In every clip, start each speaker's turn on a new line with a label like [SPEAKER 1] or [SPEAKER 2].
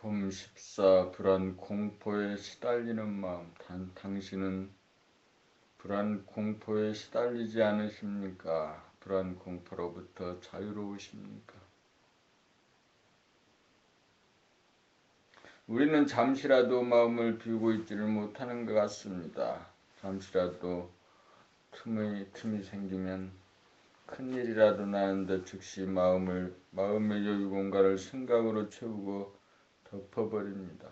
[SPEAKER 1] 봄 14. 불안 공포에 시달리는 마음. 당신은 불안 공포에 시달리지 않으십니까? 불안 공포로부터 자유로우십니까? 우리는 잠시라도 마음을 비우고 있지를 못하는 것 같습니다. 잠시라도 틈이 생기면 큰일이라도 나는데 즉시 마음의 여유 공간을 생각으로 채우고 덮어버립니다.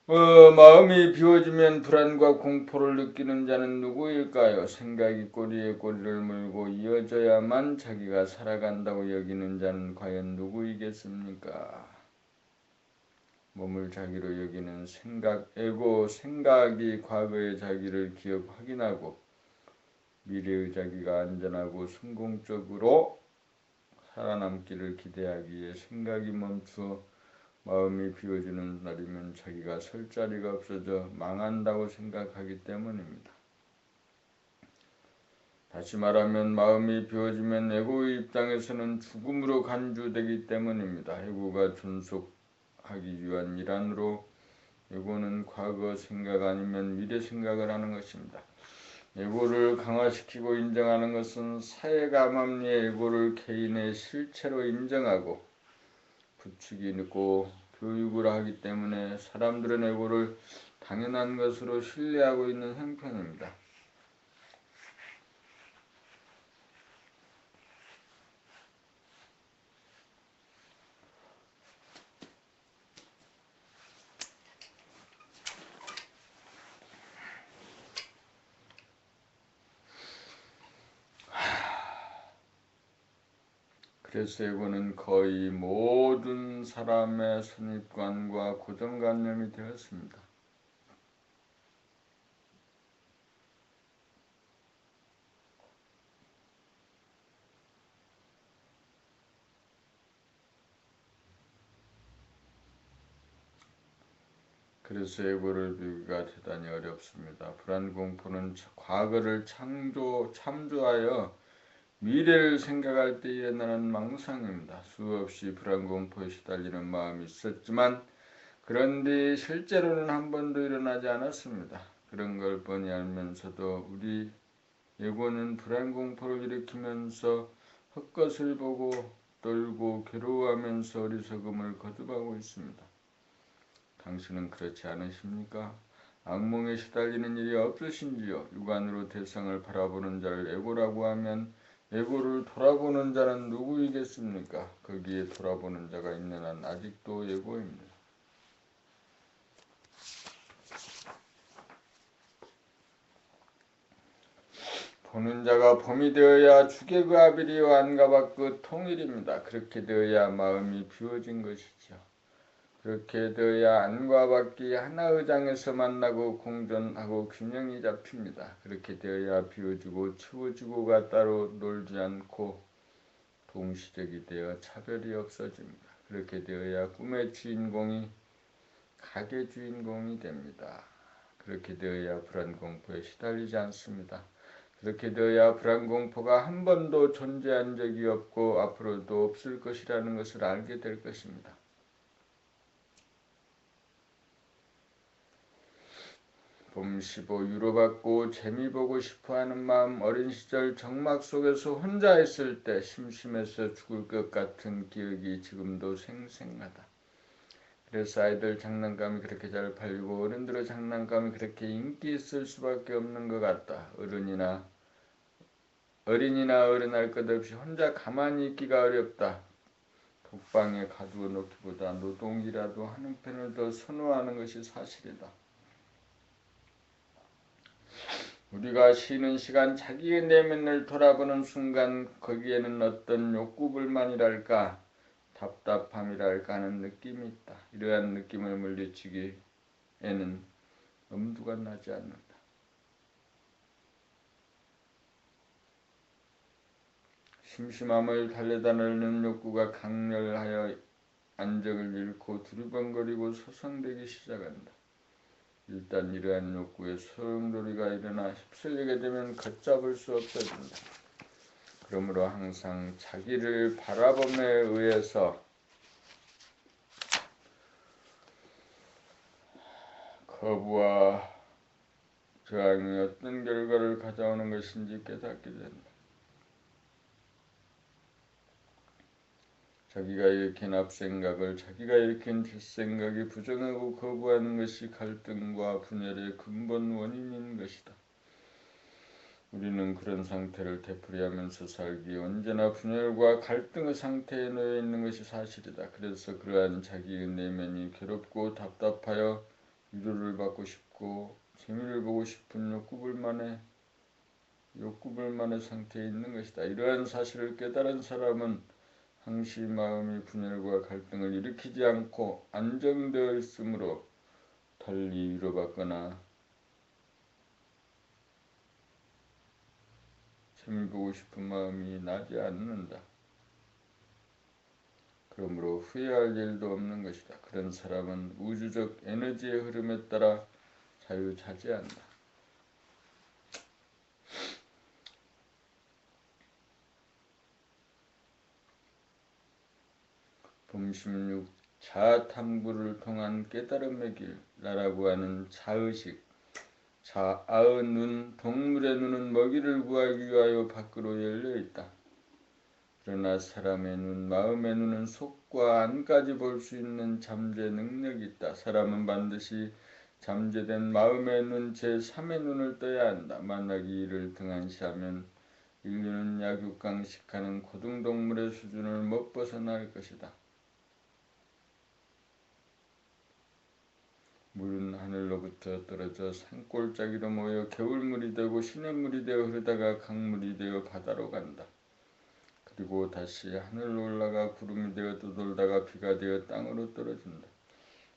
[SPEAKER 1] 마음이 비워지면 불안과 공포를 느끼는 자는 누구일까요? 생각이 꼬리에 꼬리를 물고 이어져야만 자기가 살아간다고 여기는 자는 과연 누구이겠습니까? 몸을 자기로 여기는 생각이 과거의 자기를 확인하고 미래의 자기가 안전하고 성공적으로 살아남기를 기대하기에 생각이 멈추어 마음이 비워지는 날이면 자기가 설 자리가 없어져 망한다고 생각하기 때문입니다. 다시 말하면 마음이 비워지면 에고의 입장에서는 죽음으로 간주되기 때문입니다. 에고가 존속하기 위한 일환으로 에고는 과거 생각 아니면 미래 생각을 하는 것입니다. 에고를 강화시키고 인정하는 것은 사회감합리의 에고를 개인의 실체로 인정하고 부추기고 교육을 하기 때문에 사람들은 에고를 당연한 것으로 신뢰하고 있는 형편입니다. 그래서 에고는 거의 모든 사람의 선입관과 고정관념이 되었습니다. 그래서 에고를 비우기가 대단히 어렵습니다. 불안 공포는 과거를 참조하여 미래를 생각할 때 일어나는 망상입니다. 수없이 불안 공포에 시달리는 마음이 있었지만 그런데 실제로는 한 번도 일어나지 않았습니다. 그런 걸 뻔히 알면서도 우리 예고는 불안 공포를 일으키면서 헛것을 보고 떨고 괴로워하면서 어리석음을 거듭하고 있습니다. 당신은 그렇지 않으십니까? 악몽에 시달리는 일이 없으신지요? 육안으로 대상을 바라보는 자를 예고라고 하면 예고를 돌아보는 자는 누구이겠습니까? 거기에 돌아보는 자가 있는 한 아직도 예고입니다. 보는 자가 봄이 되어야 주계 그 아비리와 안과 밖 통일입니다. 그렇게 되어야 마음이 비워진 것이죠. 그렇게 되어야 안과 밖이 하나의 장에서 만나고 공존하고 균형이 잡힙니다. 그렇게 되어야 비워지고 치워지고가 따로 놀지 않고 동시적이 되어 차별이 없어집니다. 그렇게 되어야 꿈의 주인공이 각의 주인공이 됩니다. 그렇게 되어야 불안 공포에 시달리지 않습니다. 그렇게 되어야 불안 공포가 한 번도 존재한 적이 없고 앞으로도 없을 것이라는 것을 알게 될 것입니다. 봄15 위로받고 재미 보고 싶어하는 마음, 어린 시절 정막 속에서 혼자 있을 때 심심해서 죽을 것 같은 기억이 지금도 생생하다. 그래서 아이들 장난감이 그렇게 잘 팔리고 어른들의 장난감이 그렇게 인기 있을 수밖에 없는 것 같다. 어린이나 어른 할 것 없이 혼자 가만히 있기가 어렵다. 독방에 가두어 놓기보다 노동이라도 하는 편을 더 선호하는 것이 사실이다. 우리가 쉬는 시간 자기의 내면을 돌아보는 순간 거기에는 어떤 욕구불만이랄까 답답함이랄까 하는 느낌이 있다. 이러한 느낌을 물리치기에는 엄두가 나지 않는다. 심심함을 달래다 내는 욕구가 강렬하여 안정을 잃고 두리번거리고 소성되기 시작한다. 일단 이러한 욕구에 소용돌이가 일어나 휩쓸리게 되면 걷잡을 수 없어진다. 그러므로 항상 자기를 바라봄에 의해서 거부와 저항이 어떤 결과를 가져오는 것인지 깨닫게 된다. 자기가 일으킨 앞생각을 자기가 일으킨 뒷생각이 부정하고 거부하는 것이 갈등과 분열의 근본 원인인 것이다. 우리는 그런 상태를 되풀이하면서 살기에 언제나 분열과 갈등의 상태에 놓여 있는 것이 사실이다. 그래서 그러한 자기의 내면이 괴롭고 답답하여 위로를 받고 싶고 재미를 보고 싶은 욕구불만의 상태에 있는 것이다. 이러한 사실을 깨달은 사람은 항시 마음이 분열과 갈등을 일으키지 않고 안정되어 있으므로 달리 위로받거나 재미 보고 싶은 마음이 나지 않는다. 그러므로 후회할 일도 없는 것이다. 그런 사람은 우주적 에너지의 흐름에 따라 자유자재한다. 봄16 자아탐구를 통한 깨달음의 길, 나라고 하는 자의식, 자아의 눈, 동물의 눈은 먹이를 구하기 위하여 밖으로 열려 있다. 그러나 사람의 눈, 마음의 눈은 속과 안까지 볼 수 있는 잠재 능력이 있다. 사람은 반드시 잠재된 마음의 눈, 제3의 눈을 떠야 한다. 만약 이 일을 등한시하면 인류는 약육강식하는 고등동물의 수준을 못 벗어날 것이다. 물은 하늘로부터 떨어져 산골짜기로 모여 겨울물이 되고 시냇물이 되어 흐르다가 강물이 되어 바다로 간다. 그리고 다시 하늘로 올라가 구름이 되어 떠돌다가 비가 되어 땅으로 떨어진다.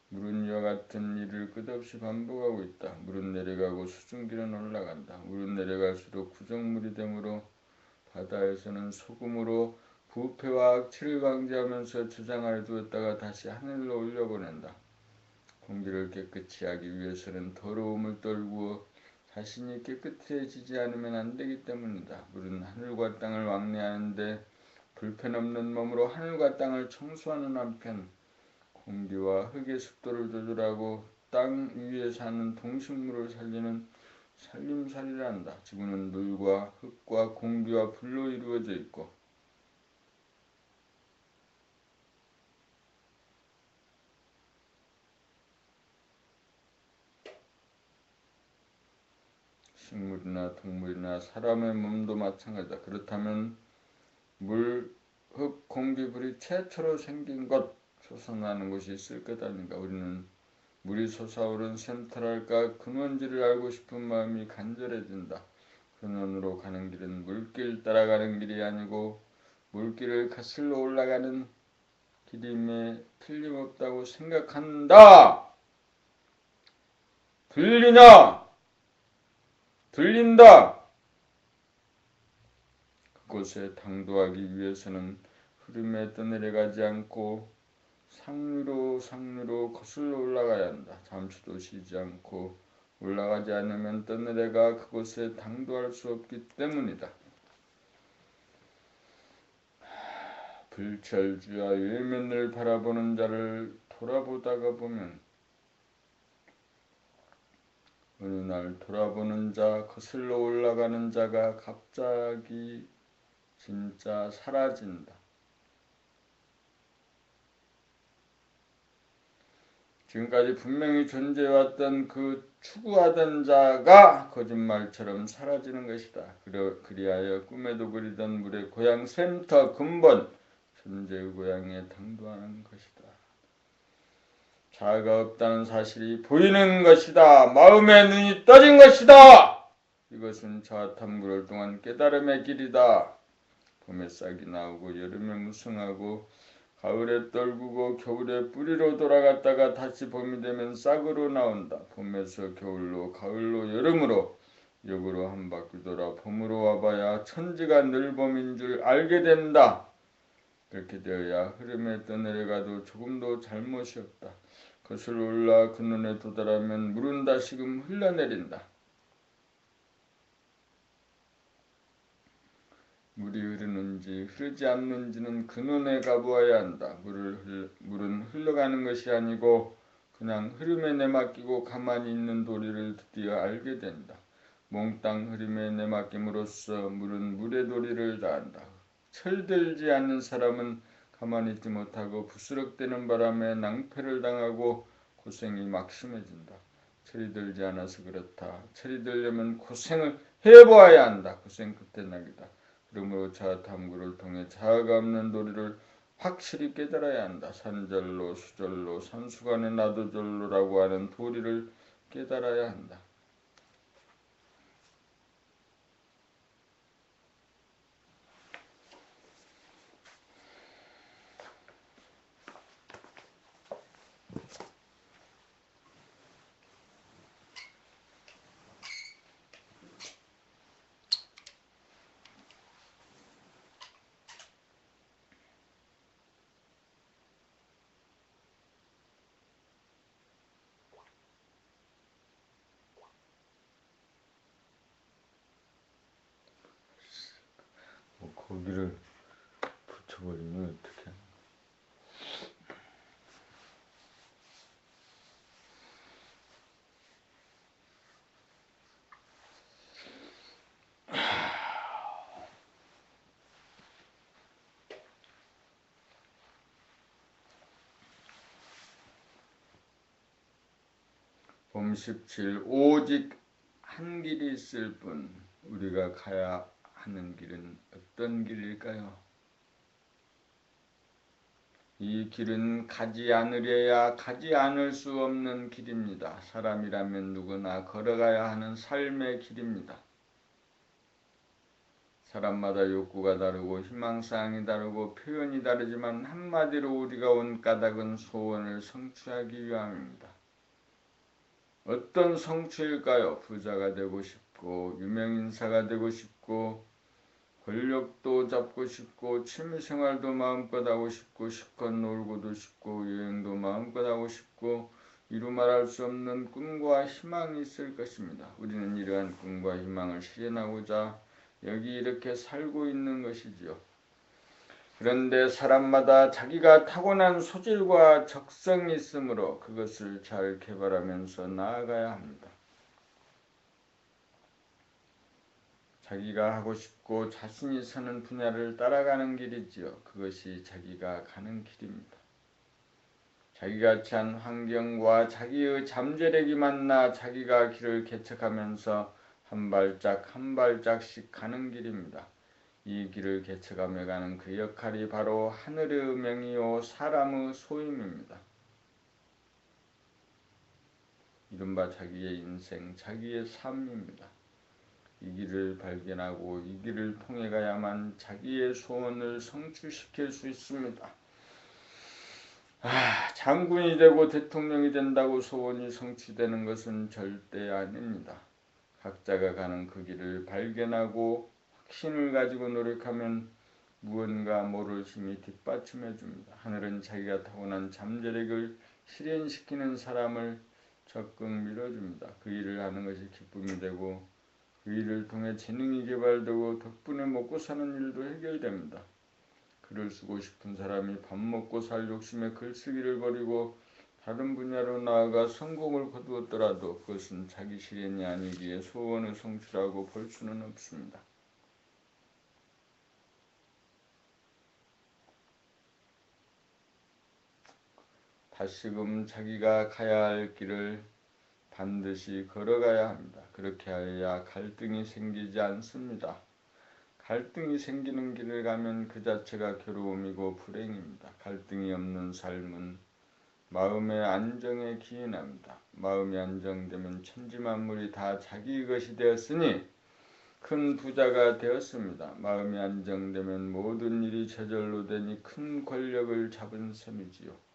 [SPEAKER 1] 물은 이와 같은 일을 끝없이 반복하고 있다. 물은 내려가고 수증기는 올라간다. 물은 내려갈수록 구정물이 되므로 바다에서는 소금으로 부패와 악취를 방지하면서 저장하여 두었다가 다시 하늘로 올려보낸다. 공기를 깨끗이 하기 위해서는 더러움을 떨구어 자신이 깨끗해지지 않으면 안 되기 때문이다. 물은 하늘과 땅을 왕래하는데 불편 없는 몸으로 하늘과 땅을 청소하는 한편 공기와 흙의 습도를 조절하고 땅 위에 사는 동식물을 살리는 살림살이란다. 지구는 물과 흙과 공기와 불로 이루어져 있고 식물이나 동물이나 사람의 몸도 마찬가지다. 그렇다면 물, 흙, 공기, 불이 최초로 생긴 것, 솟아나는 곳이 있을 것 아닌가. 우리는 물이 솟아오른 센터랄까 근원지를 알고 싶은 마음이 간절해진다. 근원으로 가는 길은 물길 따라가는 길이 아니고 물길을 거슬러 올라가는 길임에 틀림없다고 생각한다. 들리냐? 들린다. 그곳에 당도하기 위해서는 흐름에 떠내려가지 않고 상류로 거슬러 올라가야 한다. 잠시도 쉬지 않고 올라가지 않으면 떠내려가 그곳에 당도할 수 없기 때문이다. 불철주야 외면을 바라보는 자를 돌아보다가 보면 어느 날 돌아보는 자, 거슬러 올라가는 자가 갑자기 진짜 사라진다. 지금까지 분명히 존재해왔던 그 추구하던 자가 거짓말처럼 사라지는 것이다. 그리하여 꿈에도 그리던 물의 고향 센터 근본 존재의 고향에 당도하는 것이다. 자아가 없다는 사실이 보이는 것이다. 마음의 눈이 떠진 것이다. 이것은 자아 탐구를 통한 깨달음의 길이다. 봄에 싹이 나오고 여름에 무성하고 가을에 떨구고 겨울에 뿌리로 돌아갔다가 다시 봄이 되면 싹으로 나온다. 봄에서 겨울로 가을로 여름으로 역으로 한 바퀴 돌아 봄으로 와봐야 천지가 늘 봄인 줄 알게 된다. 그렇게 되어야 흐름에 떠내려가도 조금도 잘못이 없다. 거슬러 올라 근원에 도달하면 물은 다시금 흘러내린다. 물이 흐르는지 흐르지 않는지는 근원에 가보아야 한다. 물은 흘러가는 것이 아니고 그냥 흐름에 내맡기고 가만히 있는 도리를 드디어 알게 된다. 몽땅 흐름에 내맡김으로써 물은 물의 도리를 다한다. 철들지 않는 사람은 가만히 있지 못하고 부스럭대는 바람에 낭패를 당하고 고생이 막심해진다. 철이 들지 않아서 그렇다. 철이 들려면 고생을 해보아야 한다. 고생 끝에 낙이다. 그러므로 자아 탐구를 통해 자아가 없는 도리를 확실히 깨달아야 한다. 산절로 수절로 산수간의 나도절로라고 하는 도리를 깨달아야 한다. 고기를 붙여버리면 어떡해. 봄 17 오직 한 길이 있을 뿐. 우리가 가야 하는 길은 어떤 길일까요? 이 길은 가지 않으려야 가지 않을 수 없는 길입니다. 사람이라면 누구나 걸어가야 하는 삶의 길입니다. 사람마다 욕구가 다르고 희망사항이 다르고 표현이 다르지만 한마디로 우리가 온 까닭은 소원을 성취하기 위함입니다. 어떤 성취일까요? 부자가 되고 싶고 유명인사가 되고 싶고 권력도 잡고 싶고 취미생활도 마음껏 하고 싶고 실컷 놀고도 싶고 여행도 마음껏 하고 싶고 이루 말할 수 없는 꿈과 희망이 있을 것입니다. 우리는 이러한 꿈과 희망을 실현하고자 여기 이렇게 살고 있는 것이지요. 그런데 사람마다 자기가 타고난 소질과 적성이 있으므로 그것을 잘 개발하면서 나아가야 합니다. 자기가 하고 싶고 자신이 서는 분야를 따라가는 길이지요. 그것이 자기가 가는 길입니다. 자기가 처한 환경과 자기의 잠재력이 만나 자기가 길을 개척하면서 한 발짝 한 발짝씩 가는 길입니다. 이 길을 개척하며 가는 그 역할이 바로 하늘의 명이요 사람의 소임입니다. 이른바 자기의 인생, 자기의 삶입니다. 이 길을 발견하고 이 길을 통해 가야만 자기의 소원을 성취시킬 수 있습니다. 장군이 되고 대통령이 된다고 소원이 성취되는 것은 절대 아닙니다. 각자가 가는 그 길을 발견하고 확신을 가지고 노력하면 무언가 모를 힘이 뒷받침해 줍니다. 하늘은 자기가 타고난 잠재력을 실현시키는 사람을 적극 밀어줍니다. 그 일을 하는 것이 기쁨이 되고 그 일을 통해 재능이 개발되고 덕분에 먹고 사는 일도 해결됩니다. 글을 쓰고 싶은 사람이 밥 먹고 살 욕심에 글쓰기를 버리고 다른 분야로 나아가 성공을 거두었더라도 그것은 자기 실현이 아니기에 소원을 성취라고 볼 수는 없습니다. 다시금 자기가 가야 할 길을 반드시 걸어가야 합니다. 그렇게 해야 갈등이 생기지 않습니다. 갈등이 생기는 길을 가면 그 자체가 괴로움이고 불행입니다. 갈등이 없는 삶은 마음의 안정에 기인합니다. 마음이 안정되면 천지만물이 다 자기 것이 되었으니 큰 부자가 되었습니다. 마음이 안정되면 모든 일이 저절로 되니 큰 권력을 잡은 셈이지요.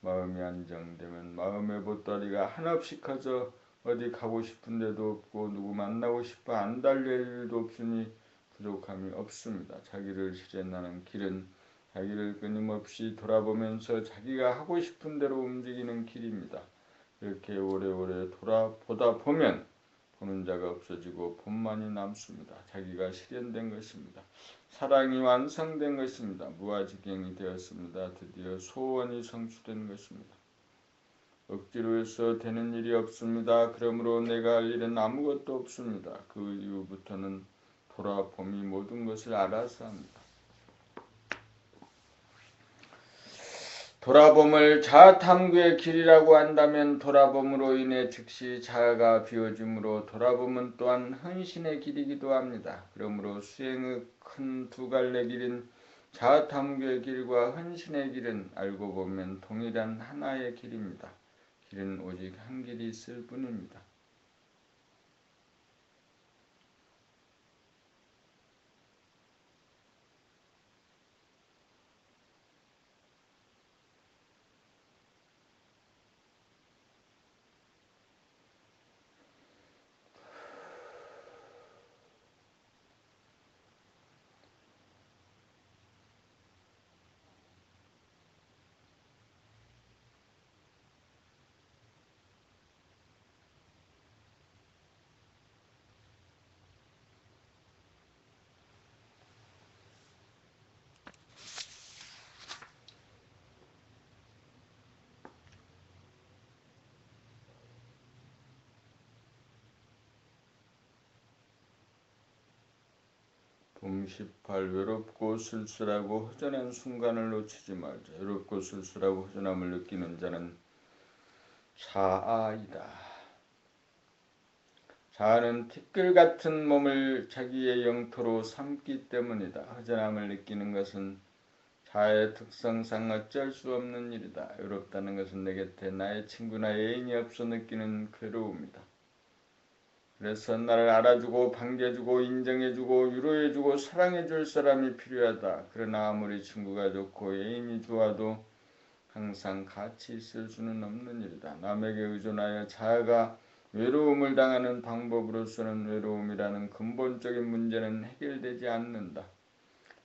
[SPEAKER 1] 마음이 안정되면 마음의 보따리가 한없이 커져 어디 가고 싶은 데도 없고 누구 만나고 싶어 안달릴 일도 없으니 부족함이 없습니다. 자기를 실현하는 길은 자기를 끊임없이 돌아보면서 자기가 하고 싶은 대로 움직이는 길입니다. 이렇게 오래오래 돌아보다 보면 보는 자가 없어지고 본만이 남습니다. 자기가 실현된 것입니다. 사랑이 완성된 것입니다. 무아지경이 되었습니다. 드디어 소원이 성취된 것입니다. 억지로 해서 되는 일이 없습니다. 그러므로 내가 할 일은 아무것도 없습니다. 그 이후부터는 돌아봄이 모든 것을 알아서 합니다. 돌아봄을 자아탐구의 길이라고 한다면 돌아봄으로 인해 즉시 자아가 비워지므로 돌아봄은 또한 헌신의 길이기도 합니다. 그러므로 수행의 큰 두 갈래 길인 자아탐구의 길과 헌신의 길은 알고 보면 동일한 하나의 길입니다. 길은 오직 한 길이 있을 뿐입니다. 봄 18 외롭고 쓸쓸하고 허전한 순간을 놓치지 말자. 외롭고 쓸쓸하고 허전함을 느끼는 자는 자아이다. 자아는 티끌 같은 몸을 자기의 영토로 삼기 때문이다. 허전함을 느끼는 것은 자아의 특성상 어쩔 수 없는 일이다. 외롭다는 것은 내 곁에 나의 친구나 애인이 없어 느끼는 괴로움이다. 그래서 나를 알아주고 반겨주고 인정해주고 위로해주고 사랑해줄 사람이 필요하다. 그러나 아무리 친구가 좋고 애인이 좋아도 항상 같이 있을 수는 없는 일이다. 남에게 의존하여 자아가 외로움을 당하는 방법으로서는 외로움이라는 근본적인 문제는 해결되지 않는다.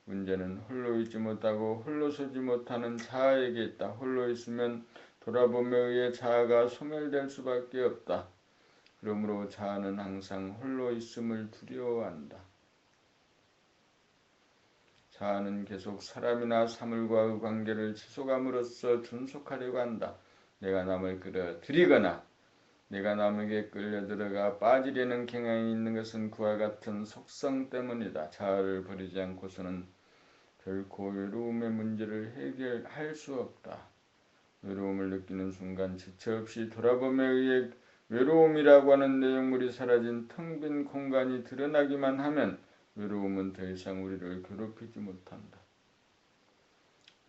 [SPEAKER 1] 문제는 홀로 있지 못하고 홀로 서지 못하는 자아에게 있다. 홀로 있으면 돌아봄에 의해 자아가 소멸될 수밖에 없다. 그러므로 자아는 항상 홀로 있음을 두려워한다. 자아는 계속 사람이나 사물과의 관계를 지속함으로써 존속하려고 한다. 내가 남을 끌어들이거나 내가 남에게 끌려들어가 빠지려는 경향이 있는 것은 그와 같은 속성 때문이다. 자아를 버리지 않고서는 결코 외로움의 문제를 해결할 수 없다. 외로움을 느끼는 순간 지체 없이 돌아봄에 의해 외로움이라고 하는 내용물이 사라진 텅 빈 공간이 드러나기만 하면 외로움은 더 이상 우리를 괴롭히지 못한다.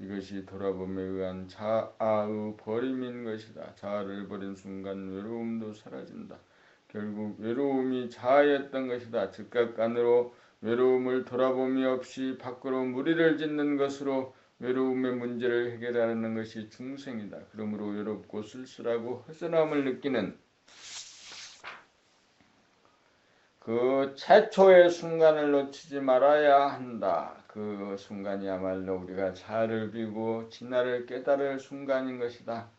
[SPEAKER 1] 이것이 돌아봄에 의한 자아의 버림인 것이다. 자아를 버린 순간 외로움도 사라진다. 결국 외로움이 자아였던 것이다. 즉각 안으로 외로움을 돌아봄이 없이 밖으로 무리를 짓는 것으로 외로움의 문제를 해결하는 것이 중생이다. 그러므로 외롭고 쓸쓸하고 허전함을 느끼는 그 최초의 순간을 놓치지 말아야 한다. 그 순간이야말로 우리가 자아를 비우고 진화를 깨달을 순간인 것이다.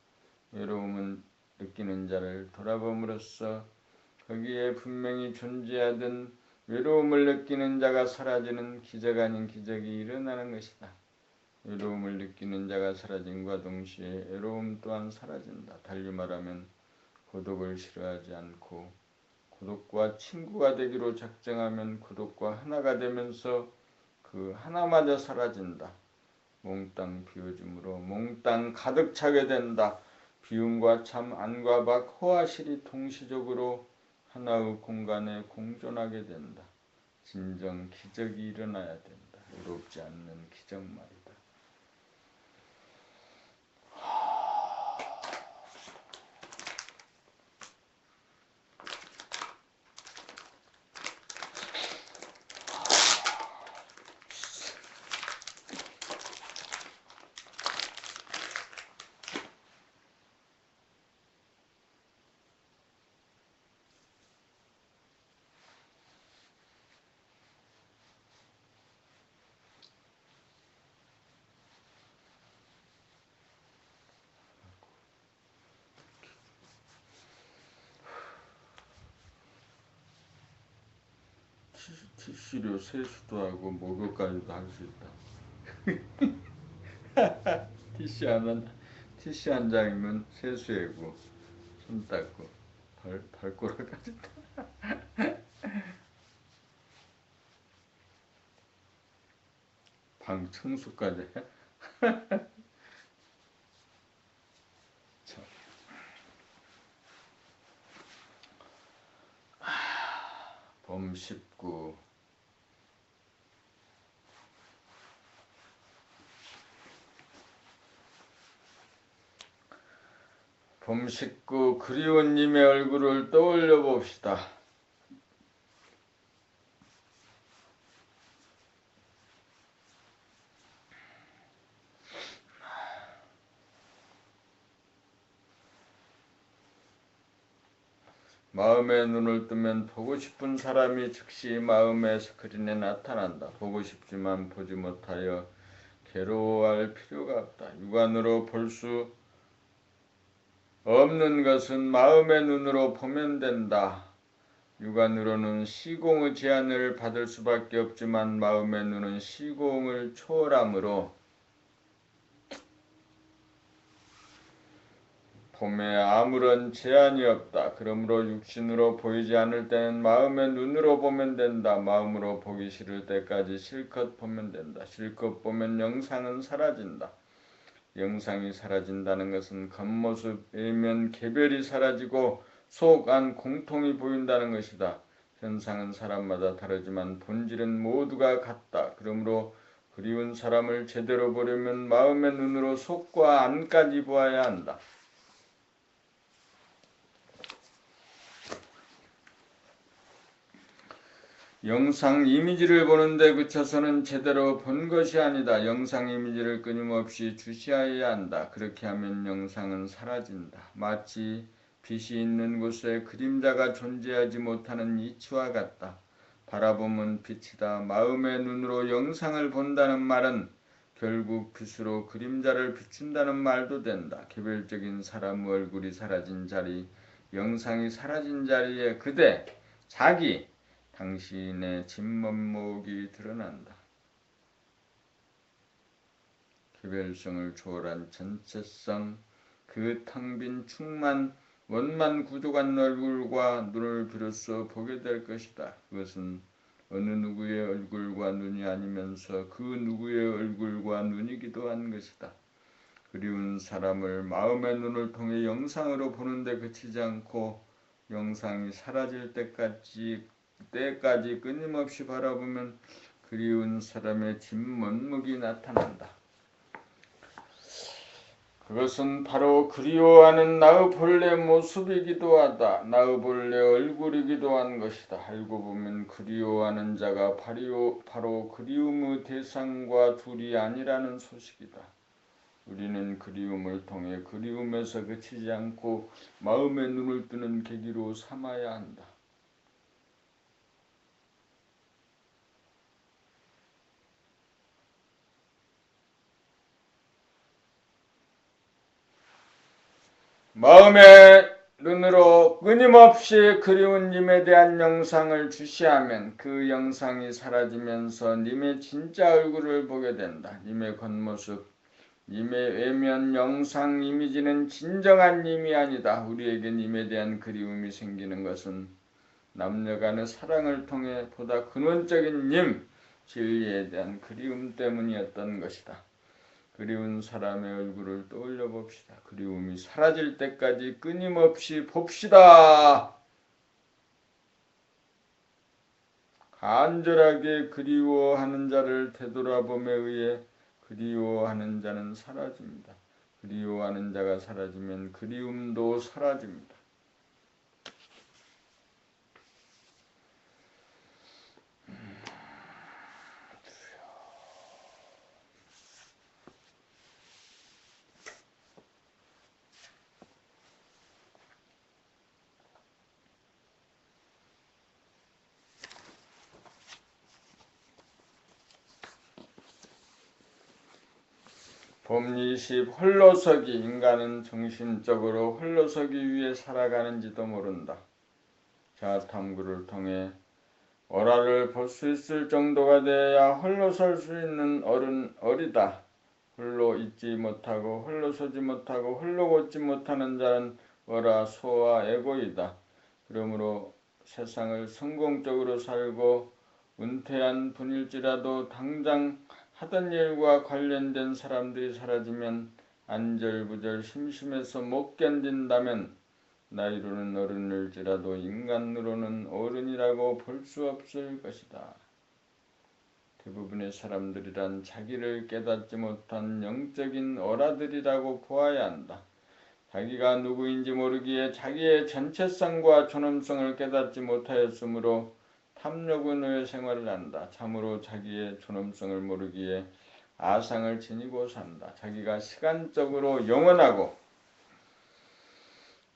[SPEAKER 1] 외로움은 느끼는 자를 돌아봄으로써 거기에 분명히 존재하던 외로움을 느끼는 자가 사라지는 기적 아닌 기적이 일어나는 것이다. 외로움을 느끼는 자가 사라짐과 동시에 외로움 또한 사라진다. 달리 말하면 고독을 싫어하지 않고 고독과 친구가 되기로 작정하면 고독과 하나가 되면서 그 하나마저 사라진다. 몽땅 비워짐으로 몽땅 가득 차게 된다. 비움과 참, 안과 밖, 호와 실이 동시적으로 하나의 공간에 공존하게 된다. 진정 기적이 일어나야 된다. 외롭지 않는 기적 말이다. 티슈료 세수도 하고 목욕까지도 할 수 있다. 티슈 한 장이면 세수하고 손 닦고 발꼬락까지 방 청소까지 해. 봄 19 봄 19 그리운 님의 얼굴을 떠올려 봅시다. 마음의 눈을 뜨면 보고 싶은 사람이 즉시 마음의 스크린에 나타난다. 보고 싶지만 보지 못하여 괴로워할 필요가 없다. 육안으로 볼 수 없는 것은 마음의 눈으로 보면 된다. 육안으로는 시공의 제한을 받을 수밖에 없지만 마음의 눈은 시공을 초월하므로 봄에 아무런 제한이 없다. 그러므로 육신으로 보이지 않을 때는 마음의 눈으로 보면 된다. 마음으로 보기 싫을 때까지 실컷 보면 된다. 실컷 보면 영상은 사라진다. 영상이 사라진다는 것은 겉모습, 외면, 개별이 사라지고 속 안 공통이 보인다는 것이다. 현상은 사람마다 다르지만 본질은 모두가 같다. 그러므로 그리운 사람을 제대로 보려면 마음의 눈으로 속과 안까지 보아야 한다. 영상 이미지를 보는데 그쳐서는 제대로 본 것이 아니다. 영상 이미지를 끊임없이 주시해야 한다. 그렇게 하면 영상은 사라진다. 마치 빛이 있는 곳에 그림자가 존재하지 못하는 이치와 같다. 바라보면 빛이다. 마음의 눈으로 영상을 본다는 말은 결국 빛으로 그림자를 비춘다는 말도 된다. 개별적인 사람 얼굴이 사라진 자리, 영상이 사라진 자리에 그대, 자기, 당신의 진면목이 드러난다. 개별성을 초월한 전체성, 그 텅 빈 충만 원만 구족한 얼굴과 눈을 비로소 보게 될 것이다. 그것은 어느 누구의 얼굴과 눈이 아니면서 그 누구의 얼굴과 눈이기도 한 것이다. 그리운 사람을 마음의 눈을 통해 영상으로 보는데 그치지 않고 영상이 사라질 때까지 끊임없이 바라보면 그리운 사람의 진면목이 나타난다. 그것은 바로 그리워하는 나의 본래 모습이기도 하다. 나의 본래 얼굴이기도 한 것이다. 알고 보면 그리워하는 자가 바로 그리움의 대상과 둘이 아니라는 소식이다. 우리는 그리움을 통해 그리움에서 그치지 않고 마음의 눈을 뜨는 계기로 삼아야 한다. 마음의 눈으로 끊임없이 그리운 님에 대한 영상을 주시하면 그 영상이 사라지면서 님의 진짜 얼굴을 보게 된다. 님의 겉모습, 님의 외면 영상 이미지는 진정한 님이 아니다. 우리에게 님에 대한 그리움이 생기는 것은 남녀간의 사랑을 통해 보다 근원적인 님, 진리에 대한 그리움 때문이었던 것이다. 그리운 사람의 얼굴을 떠올려 봅시다. 그리움이 사라질 때까지 끊임없이 봅시다. 간절하게 그리워하는 자를 되돌아봄에 의해 그리워하는 자는 사라집니다. 그리워하는 자가 사라지면 그리움도 사라집니다. 봄 20 홀로서기. 인간은 정신적으로 홀로서기 위해 살아가는지도 모른다. 자아탐구를 통해 어라를 볼 수 있을 정도가 되어야 홀로 설 수 있는 어리다. 홀로 있지 못하고 홀로 서지 못하고 홀로 걷지 못하는 자는 어라 소와 에고이다. 그러므로 세상을 성공적으로 살고 은퇴한 분일지라도 당장 하던 일과 관련된 사람들이 사라지면 안절부절 심심해서 못 견딘다면 나이로는 어른일지라도 인간으로는 어른이라고 볼 수 없을 것이다. 대부분의 사람들이란 자기를 깨닫지 못한 영적인 어라들이라고 보아야 한다. 자기가 누구인지 모르기에 자기의 전체성과 존엄성을 깨닫지 못하였으므로 탐욕의 노예 생활을 한다. 참으로 자기의 존엄성을 모르기에 아상을 지니고 산다. 자기가 시간적으로 영원하고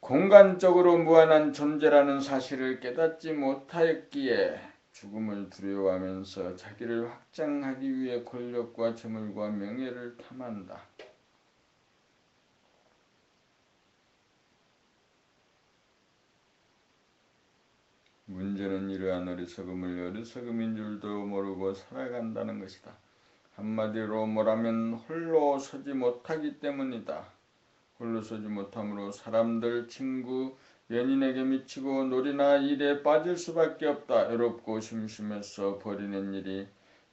[SPEAKER 1] 공간적으로 무한한 존재라는 사실을 깨닫지 못하였기에 죽음을 두려워하면서 자기를 확장하기 위해 권력과 재물과 명예를 탐한다. 문제는 이러한 어리석음인 줄도 모르고 살아간다는 것이다. 한마디로 말하면 홀로 서지 못하기 때문이다. 홀로 서지 못함으로 사람들, 친구, 연인에게 미치고 놀이나 일에 빠질 수밖에 없다. 외롭고 심심해서 버리는 일이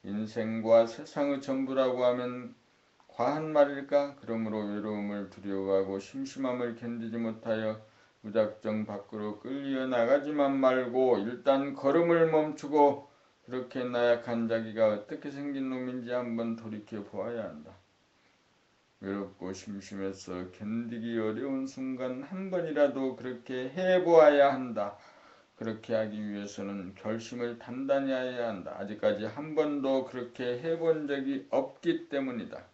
[SPEAKER 1] 인생과 세상의 전부라고 하면 과한 말일까? 그러므로 외로움을 두려워하고 심심함을 견디지 못하여 무작정 밖으로 끌려 나가지만 말고 일단 걸음을 멈추고 그렇게 나약한 자기가 어떻게 생긴 놈인지 한번 돌이켜 보아야 한다. 외롭고 심심해서 견디기 어려운 순간 한 번이라도 그렇게 해보아야 한다. 그렇게 하기 위해서는 결심을 단단히 해야 한다. 아직까지 한 번도 그렇게 해본 적이 없기 때문이다.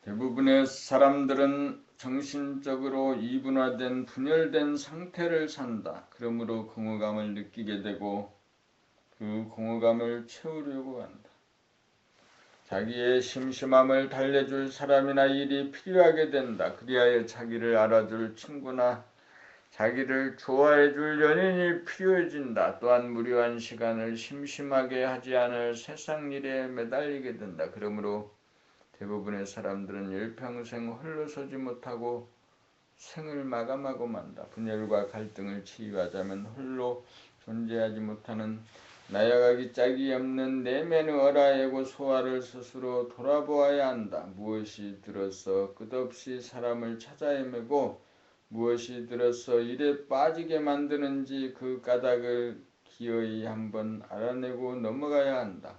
[SPEAKER 1] 대부분의 사람들은 정신적으로 이분화된 분열된 상태를 산다. 그러므로 공허감을 느끼게 되고 그 공허감을 채우려고 한다. 자기의 심심함을 달래줄 사람이나 일이 필요하게 된다. 그리하여 자기를 알아줄 친구나 자기를 좋아해 줄 연인이 필요해진다. 또한 무료한 시간을 심심하게 하지 않을 세상 일에 매달리게 된다. 그러므로 대부분의 사람들은 일평생 홀로 서지 못하고 생을 마감하고 만다. 분열과 갈등을 치유하자면 홀로 존재하지 못하는 나약하기 짝이 없는 내면의 어라애고 소화를 스스로 돌아보아야 한다. 무엇이 들어서 끝없이 사람을 찾아 헤매고 무엇이 들어서 일에 빠지게 만드는지 그 까닭을 기어이 한번 알아내고 넘어가야 한다.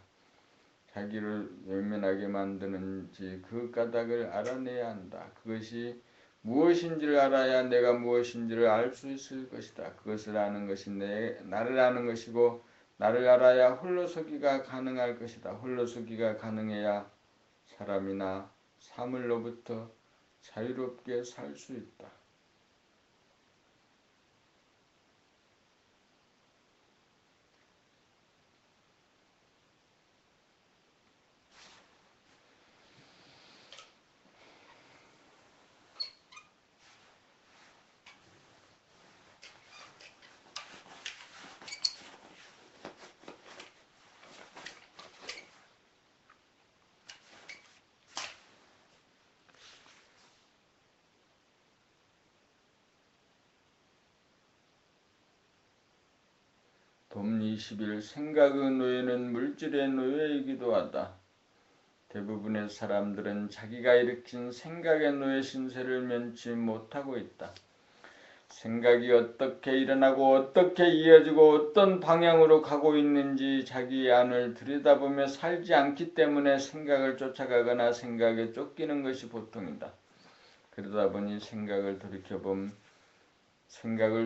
[SPEAKER 1] 자기를 외면하게 만드는지 그 까닭을 알아내야 한다. 그것이 무엇인지를 알아야 내가 무엇인지를 알 수 있을 것이다. 그것을 아는 것이 나를 아는 것이고 나를 알아야 홀로서기가 가능할 것이다. 홀로서기가 가능해야 사람이나 사물로부터 자유롭게 살 수 있다. 봄 20일 생각의 노예는 물질의 노예이기도 하다. 대부분의 사람들은 자기가 일으킨 생각의 노예 신세를 면치 못하고 있다. 생각이 어떻게 일어나고 어떻게 이어지고 어떤 방향으로 가고 있는지 자기 안을 들여다보며 살지 않기 때문에 생각을 쫓아가거나 생각에 쫓기는 것이 보통이다. 그러다 보니 생각을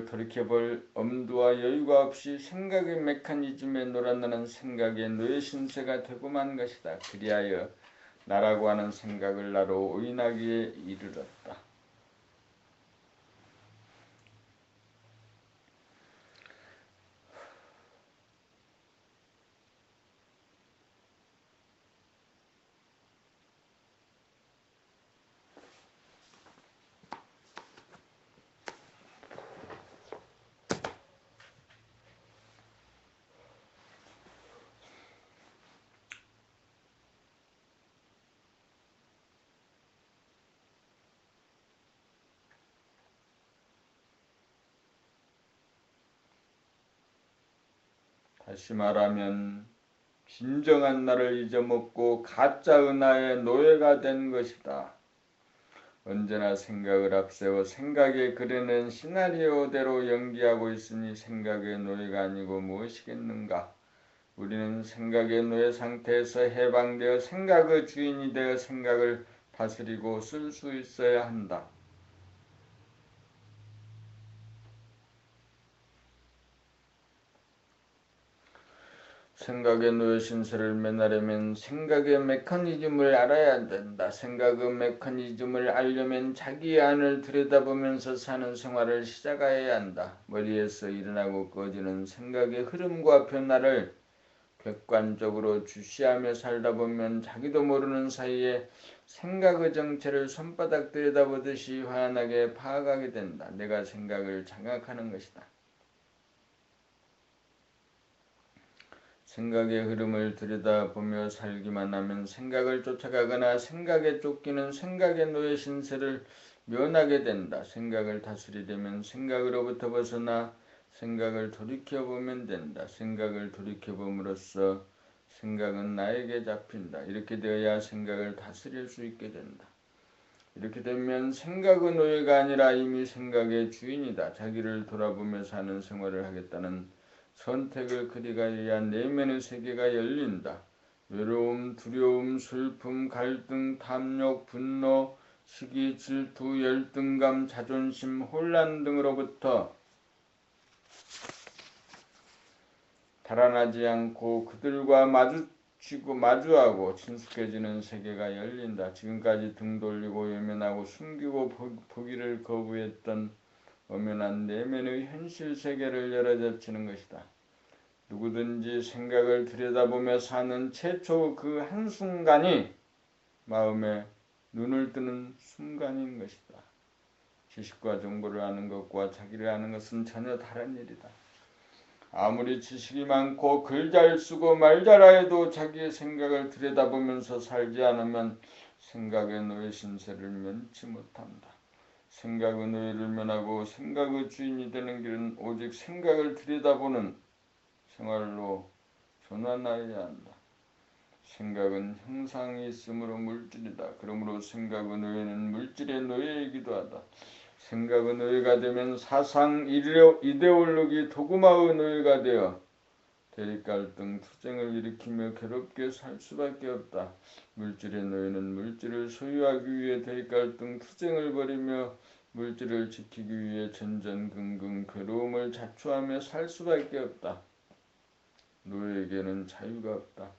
[SPEAKER 1] 돌이켜볼 엄두와 여유가 없이 생각의 메커니즘에 놀아나는 생각의 노예 신세가 되고만 것이다. 그리하여 나라고 하는 생각을 나로 오인하기에 이르렀다. 다시 말하면 진정한 나를 잊어먹고 가짜 은하의 노예가 된 것이다. 언제나 생각을 앞세워 생각에 그려낸 시나리오대로 연기하고 있으니 생각의 노예가 아니고 무엇이겠는가? 우리는 생각의 노예 상태에서 해방되어 생각의 주인이 되어 생각을 다스리고 쓸 수 있어야 한다. 생각의 노예 신세를 면하려면 생각의 메커니즘을 알아야 된다. 생각의 메커니즘을 알려면 자기 안을 들여다보면서 사는 생활을 시작해야 한다. 머리에서 일어나고 꺼지는 생각의 흐름과 변화를 객관적으로 주시하며 살다 보면 자기도 모르는 사이에 생각의 정체를 손바닥 들여다보듯이 환하게 파악하게 된다. 내가 생각을 장악하는 것이다. 생각의 흐름을 들여다보며 살기만 하면 생각을 쫓아가거나 생각에 쫓기는 생각의 노예 신세를 면하게 된다. 생각을 다스리려면 생각으로부터 벗어나 생각을 돌이켜보면 된다. 생각을 돌이켜봄으로써 생각은 나에게 잡힌다. 이렇게 되어야 생각을 다스릴 수 있게 된다. 이렇게 되면 생각의 노예가 아니라 이미 생각의 주인이다. 자기를 돌아보며 사는 생활을 하겠다는 선택을 그리가야 내면의 세계가 열린다. 외로움, 두려움, 슬픔, 갈등, 탐욕, 분노, 시기, 질투, 열등감, 자존심, 혼란 등으로부터 달아나지 않고 그들과 마주하고 친숙해지는 세계가 열린다. 지금까지 등 돌리고 외면하고 숨기고 보기를 거부했던 엄연한 내면의 현실 세계를 열어젖히는 것이다. 누구든지 생각을 들여다보며 사는 최초 그 한순간이 마음에 눈을 뜨는 순간인 것이다. 지식과 정보를 아는 것과 자기를 아는 것은 전혀 다른 일이다. 아무리 지식이 많고 글 잘 쓰고 말 잘해도 자기의 생각을 들여다보면서 살지 않으면 생각의 노예 신세를 면치 못한다. 생각의 노예를 면하고 생각의 주인이 되는 길은 오직 생각을 들여다보는 생활로 전환하여야 한다. 생각은 형상이 있으므로 물질이다. 그러므로 생각의 노예는 물질의 노예이기도 하다. 생각의 노예가 되면 사상, 이데올로기, 도구마의 노예가 되어 대립갈등, 투쟁을 일으키며 괴롭게 살 수밖에 없다. 물질의 노예는 물질을 소유하기 위해 대립갈등, 투쟁을 벌이며 물질을 지키기 위해 전전긍긍 괴로움을 자초하며 살 수밖에 없다. 노예에게는 자유가 없다.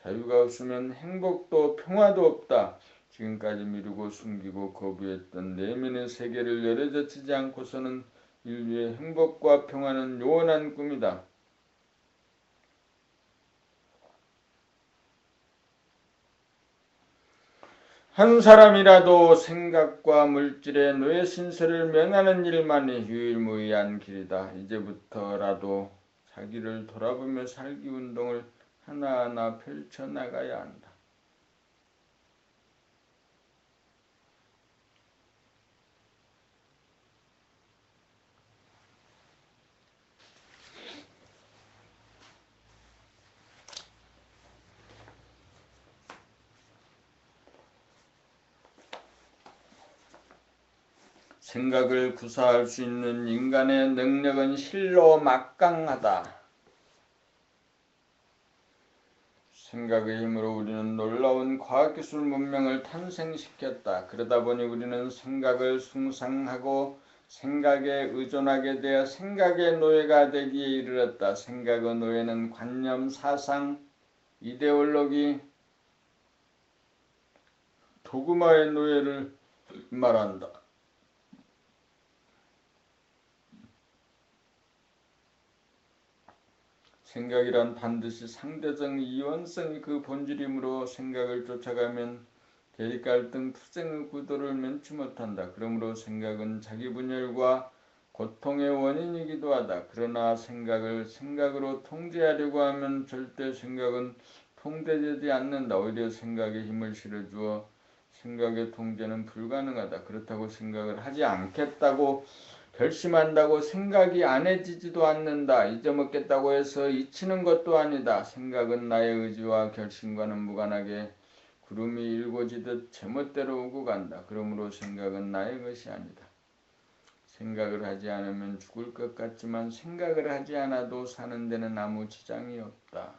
[SPEAKER 1] 자유가 없으면 행복도 평화도 없다. 지금까지 미루고 숨기고 거부했던 내면의 세계를 열어젖히지 않고서는 인류의 행복과 평화는 요원한 꿈이다. 한 사람이라도 생각과 물질의 노예 신세를 면하는 일만이 유일무이한 길이다. 이제부터라도 자기를 돌아보며 살기 운동을 하나하나 펼쳐나가야 한다. 생각을 구사할 수 있는 인간의 능력은 실로 막강하다. 생각의 힘으로 우리는 놀라운 과학기술 문명을 탄생시켰다. 그러다 보니 우리는 생각을 숭상하고 생각에 의존하게 되어 생각의 노예가 되기에 이르렀다. 생각의 노예는 관념, 사상, 이데올로기, 도구마의 노예를 말한다. 생각이란 반드시 상대적 이원성이 그 본질이므로 생각을 쫓아가면 대립갈등, 투쟁의 구도를 면치 못한다. 그러므로 생각은 자기 분열과 고통의 원인이기도 하다. 그러나 생각을 생각으로 통제하려고 하면 절대 생각은 통제되지 않는다. 오히려 생각에 힘을 실어주어 생각의 통제는 불가능하다. 그렇다고 생각을 하지 않겠다고 결심한다고 생각이 안 해지지도 않는다. 잊어먹겠다고 해서 잊히는 것도 아니다. 생각은 나의 의지와 결심과는 무관하게 구름이 일궈지듯 제멋대로 오고 간다. 그러므로 생각은 나의 것이 아니다. 생각을 하지 않으면 죽을 것 같지만 생각을 하지 않아도 사는 데는 아무 지장이 없다.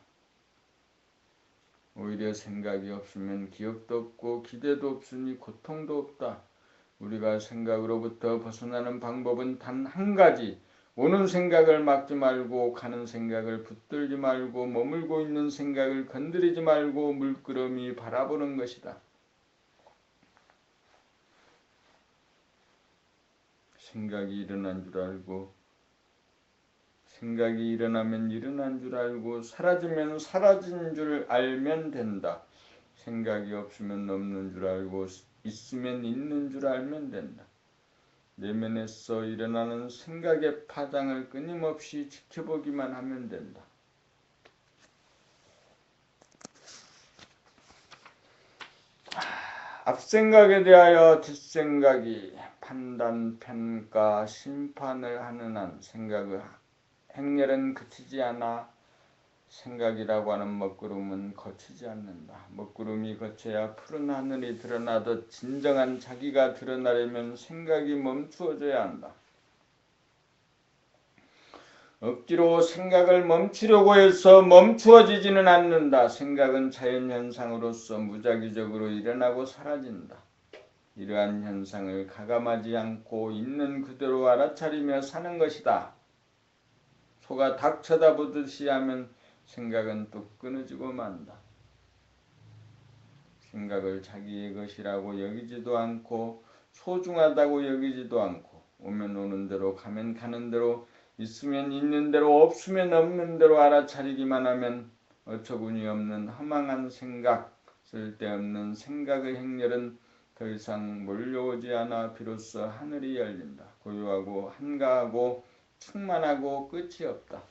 [SPEAKER 1] 오히려 생각이 없으면 기억도 없고 기대도 없으니 고통도 없다. 우리가 생각으로부터 벗어나는 방법은 단 한 가지. 오는 생각을 막지 말고 가는 생각을 붙들지 말고 머물고 있는 생각을 건드리지 말고 물끄러미 바라보는 것이다. 생각이 일어난 줄 알고 생각이 일어나면 일어난 줄 알고 사라지면 사라진 줄 알면 된다. 생각이 없으면 없는 줄 알고 있으면 있는 줄 알면 된다. 내면에서 일어나는 생각의 파장을 끊임없이 지켜보기만 하면 된다. 앞생각에 대하여 뒷생각이 판단, 평가, 심판을 하는 한 생각의 행렬은 그치지 않아 생각이라고 하는 먹구름은 거치지 않는다. 먹구름이 거쳐야 푸른 하늘이 드러나듯 진정한 자기가 드러나려면 생각이 멈추어져야 한다. 억지로 생각을 멈추려고 해서 멈추어지지는 않는다. 생각은 자연현상으로서 무작위적으로 일어나고 사라진다. 이러한 현상을 가감하지 않고 있는 그대로 알아차리며 사는 것이다. 소가 닭 쳐다보듯이 하면 생각은 또 끊어지고 만다. 생각을 자기의 것이라고 여기지도 않고 소중하다고 여기지도 않고 오면 오는 대로 가면 가는 대로 있으면 있는 대로 없으면 없는 대로 알아차리기만 하면 어처구니 없는 허망한 생각, 쓸데없는 생각의 행렬은 더 이상 몰려오지 않아 비로소 하늘이 열린다. 고요하고 한가하고 충만하고 끝이 없다.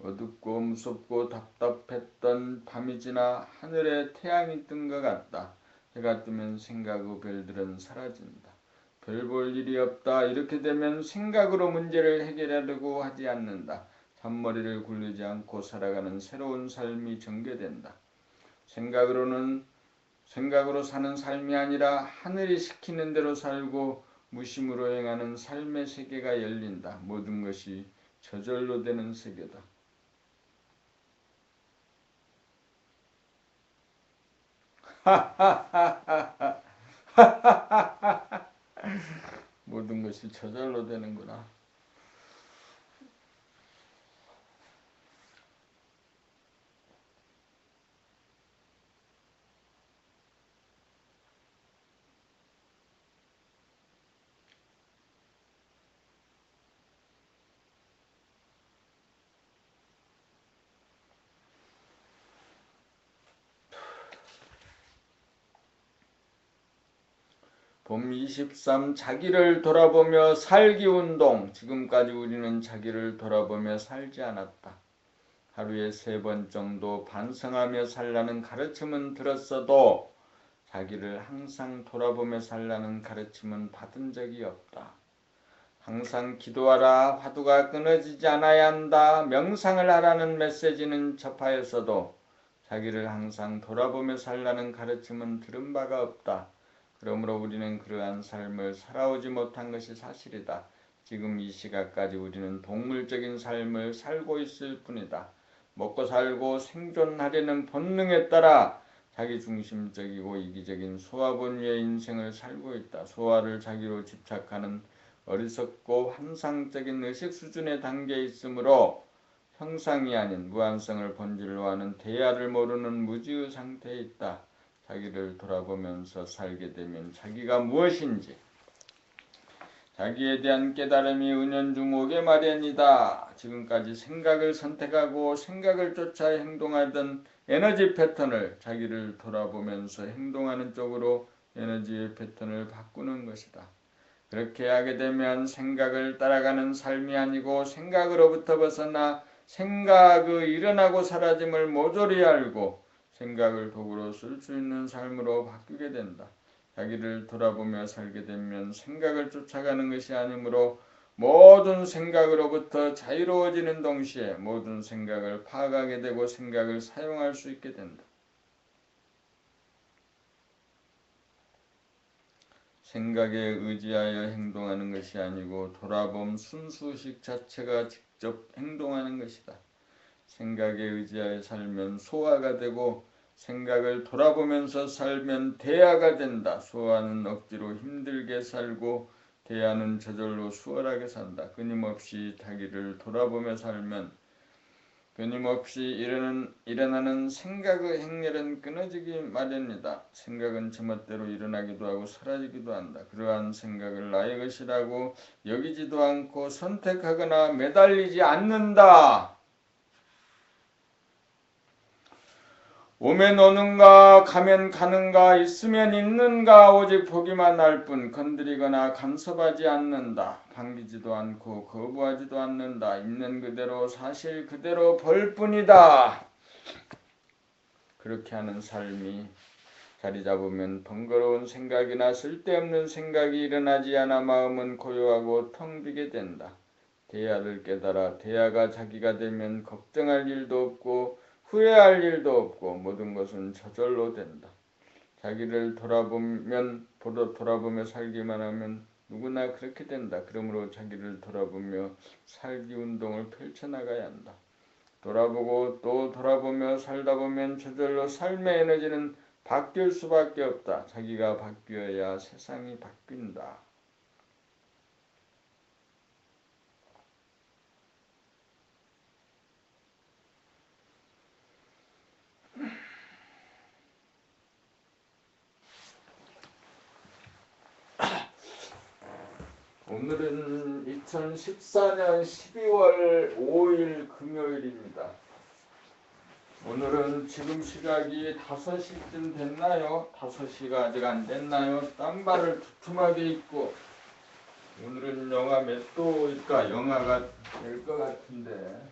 [SPEAKER 1] 어둡고 무섭고 답답했던 밤이 지나 하늘에 태양이 뜬 것 같다. 해가 뜨면 생각의 별들은 사라진다. 별 볼 일이 없다. 이렇게 되면 생각으로 문제를 해결하려고 하지 않는다. 잔머리를 굴리지 않고 살아가는 새로운 삶이 전개된다. 생각으로 사는 삶이 아니라 하늘이 시키는 대로 살고 무심으로 행하는 삶의 세계가 열린다. 모든 것이 저절로 되는 세계다. 모든 것이 저절로 되는구나. 봄 23 자기를 돌아보며 살기 운동. 지금까지 우리는 자기를 돌아보며 살지 않았다. 하루에 3번 정도 반성하며 살라는 가르침은 들었어도 자기를 항상 돌아보며 살라는 가르침은 받은 적이 없다. 항상 기도하라, 화두가 끊어지지 않아야 한다, 명상을 하라는 메시지는 접하였어도 자기를 항상 돌아보며 살라는 가르침은 들은 바가 없다. 그러므로 우리는 그러한 삶을 살아오지 못한 것이 사실이다. 지금 이 시각까지 우리는 동물적인 삶을 살고 있을 뿐이다. 먹고 살고 생존하려는 본능에 따라 자기중심적이고 이기적인 소화본위의 인생을 살고 있다. 소화를 자기로 집착하는 어리석고 환상적인 의식 수준에 담겨 있으므로 형상이 아닌 무한성을 본질로 하는 대야를 모르는 무지의 상태에 있다. 자기를 돌아보면서 살게 되면 자기가 무엇인지 자기에 대한 깨달음이 은연중 오게 마련이다. 지금까지 생각을 선택하고 생각을 쫓아 행동하던 에너지 패턴을 자기를 돌아보면서 행동하는 쪽으로 에너지의 패턴을 바꾸는 것이다. 그렇게 하게 되면 생각을 따라가는 삶이 아니고 생각으로부터 벗어나 생각의 일어나고 사라짐을 모조리 알고 생각을 도구로 쓸 수 있는 삶으로 바뀌게 된다. 자기를 돌아보며 살게 되면 생각을 쫓아가는 것이 아니므로 모든 생각으로부터 자유로워지는 동시에 모든 생각을 파악하게 되고 생각을 사용할 수 있게 된다. 생각에 의지하여 행동하는 것이 아니고 돌아봄 순수식 자체가 직접 행동하는 것이다. 생각에 의지하여 살면 소화가 되고 생각을 돌아보면서 살면 대야가 된다. 소화는 억지로 힘들게 살고 대야는 저절로 수월하게 산다. 끊임없이 자기를 돌아보며 살면 끊임없이 일어나는 생각의 행렬은 끊어지기 마련이다. 생각은 제멋대로 일어나기도 하고 사라지기도 한다. 그러한 생각을 나의 것이라고 여기지도 않고 선택하거나 매달리지 않는다. 오면 오는가 가면 가는가 있으면 있는가 오직 보기만 할 뿐 건드리거나 간섭하지 않는다. 반기지도 않고 거부하지도 않는다. 있는 그대로 사실 그대로 볼 뿐이다. 그렇게 하는 삶이 자리 잡으면 번거로운 생각이나 쓸데없는 생각이 일어나지 않아 마음은 고요하고 텅 비게 된다. 대야를 깨달아 대야가 자기가 되면 걱정할 일도 없고 후회할 일도 없고 모든 것은 저절로 된다. 자기를 돌아보며 살기만 하면 누구나 그렇게 된다. 그러므로 자기를 돌아보며 살기 운동을 펼쳐나가야 한다. 돌아보고 또 돌아보며 살다 보면 저절로 삶의 에너지는 바뀔 수밖에 없다. 자기가 바뀌어야 세상이 바뀐다. 오늘은 2014년 12월 5일 금요일입니다. 오늘은 지금 시각이 5시쯤 됐나요? 5시가 아직 안 됐나요? 땀발을 두툼하게 입고 오늘은 영하 몇 도일까? 영하가 될 것 같은데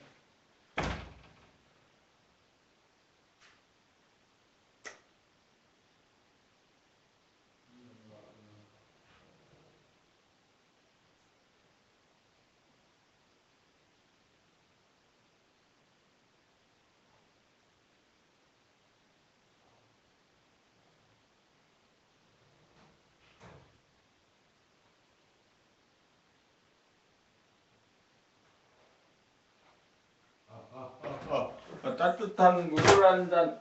[SPEAKER 1] 따뜻한 물을 한 잔,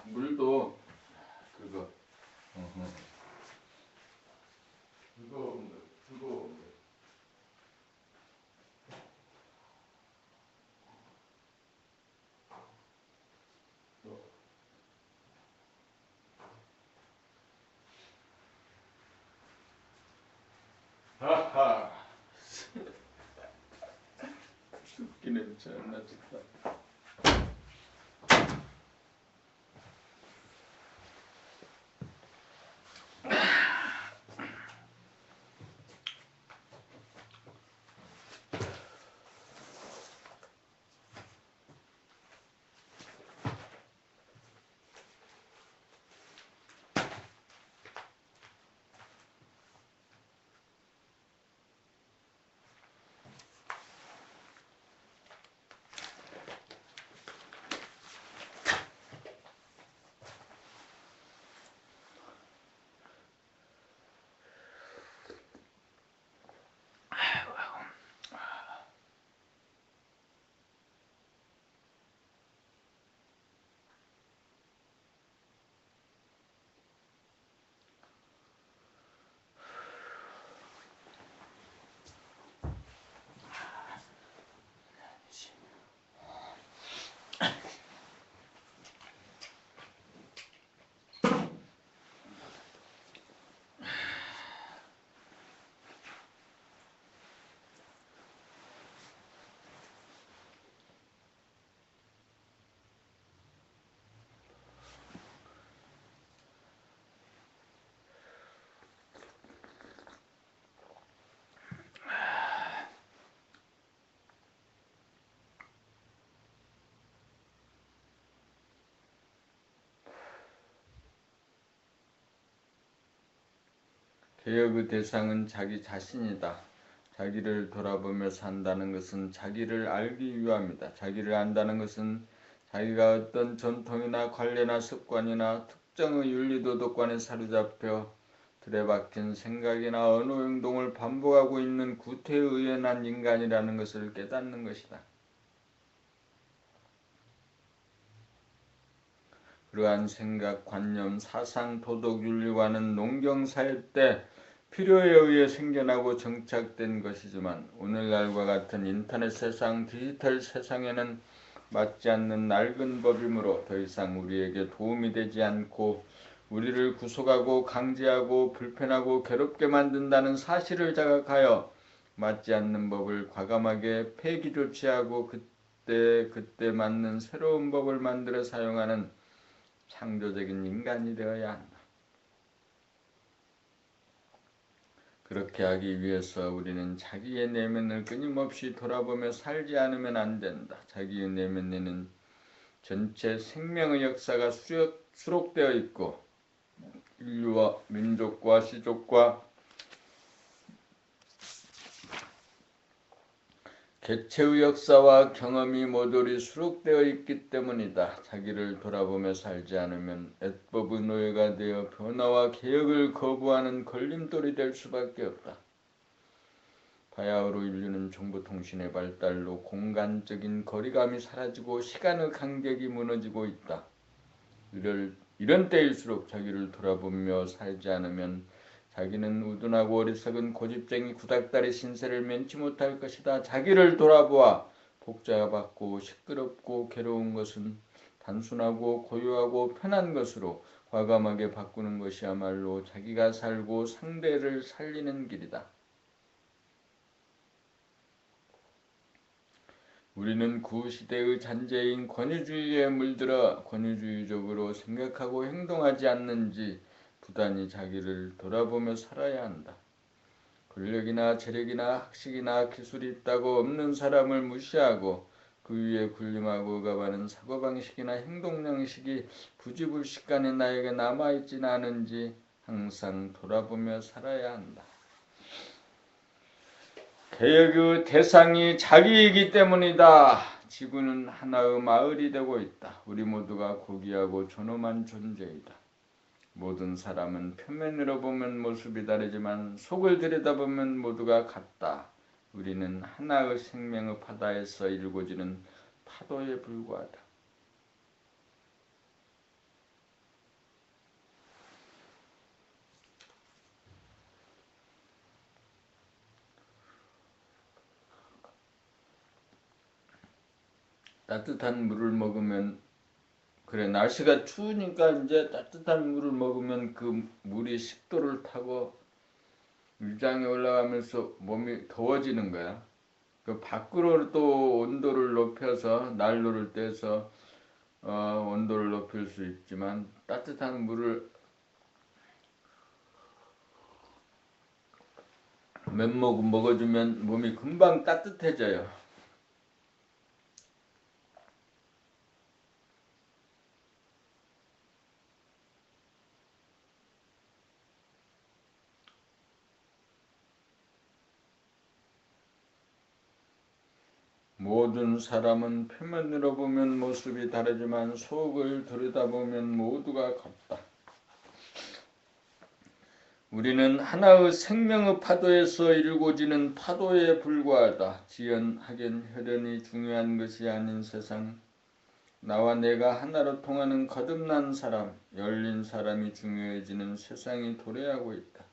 [SPEAKER 1] 물도 그거, 뜨거운 물, 뜨거운 물. 하하, 습기 냄새 안 나겠다. 개혁의 대상은 자기 자신이다. 자기를 돌아보며 산다는 것은 자기를 알기 위함이다. 자기를 안다는 것은 자기가 어떤 전통이나 관례나 습관이나 특정의 윤리도덕관에 사로잡혀 틀에 박힌 생각이나 언어 행동을 반복하고 있는 구태에 의연한 인간이라는 것을 깨닫는 것이다. 그러한 생각, 관념, 사상, 도덕, 윤리관은 농경사회 때 필요에 의해 생겨나고 정착된 것이지만 오늘날과 같은 인터넷 세상, 디지털 세상에는 맞지 않는 낡은 법이므로 더 이상 우리에게 도움이 되지 않고 우리를 구속하고 강제하고 불편하고 괴롭게 만든다는 사실을 자각하여 맞지 않는 법을 과감하게 폐기 조치하고 그때 맞는 새로운 법을 만들어 사용하는 창조적인 인간이 되어야 한다. 그렇게 하기 위해서 우리는 자기의 내면을 끊임없이 돌아보며 살지 않으면 안 된다. 자기의 내면에는 전체 생명의 역사가 수록되어 있고 인류와 민족과 시족과 개체의 역사와 경험이 모조리 수록되어 있기 때문이다. 자기를 돌아보며 살지 않으면 애법의 노예가 되어 변화와 개혁을 거부하는 걸림돌이 될 수밖에 없다. 바야흐로 인류는 정보통신의 발달로 공간적인 거리감이 사라지고 시간의 간격이 무너지고 있다. 이런 때일수록 자기를 돌아보며 살지 않으면 자기는 우둔하고 어리석은 고집쟁이 구닥다리 신세를 면치 못할 것이다. 자기를 돌아보아 복잡하고 시끄럽고 괴로운 것은 단순하고 고요하고 편한 것으로 과감하게 바꾸는 것이야말로 자기가 살고 상대를 살리는 길이다. 우리는 구시대의 잔재인 권위주의에 물들어 권위주의적으로 생각하고 행동하지 않는지 부단히 자기를 돌아보며 살아야 한다. 권력이나 재력이나 학식이나 기술이 있다고 없는 사람을 무시하고 그 위에 군림하고 가하는 사고방식이나 행동양식이 부지불식간에 나에게 남아있지는 않은지 항상 돌아보며 살아야 한다. 개혁의 대상이 자기이기 때문이다. 지구는 하나의 마을이 되고 있다. 우리 모두가 고귀하고 존엄한 존재이다. 모든 사람은 표면으로 보면 모습이 다르지만 속을 들여다보면 모두가 같다. 우리는 하나의 생명의 바다에서 일궈지는 파도에 불과하다. 따뜻한 물을 먹으면 그래 날씨가 추우니까 이제 따뜻한 물을 먹으면 그 물이 식도를 타고 위장에 올라가면서 몸이 더워지는 거야. 그 밖으로 또 온도를 높여서 난로를 떼서 온도를 높일 수 있지만 따뜻한 물을 몇 모금 먹어주면 몸이 금방 따뜻해져요. 모든 사람은 표면으로 보면 모습이 다르지만 속을 들여다보면 모두가 같다. 우리는 하나의 생명의 파도에서 일궈지는 파도에 불과하다. 지연, 학연, 혈연이 중요한 것이 아닌 세상, 나와 내가 하나로 통하는 거듭난 사람, 열린 사람이 중요해지는 세상이 도래하고 있다.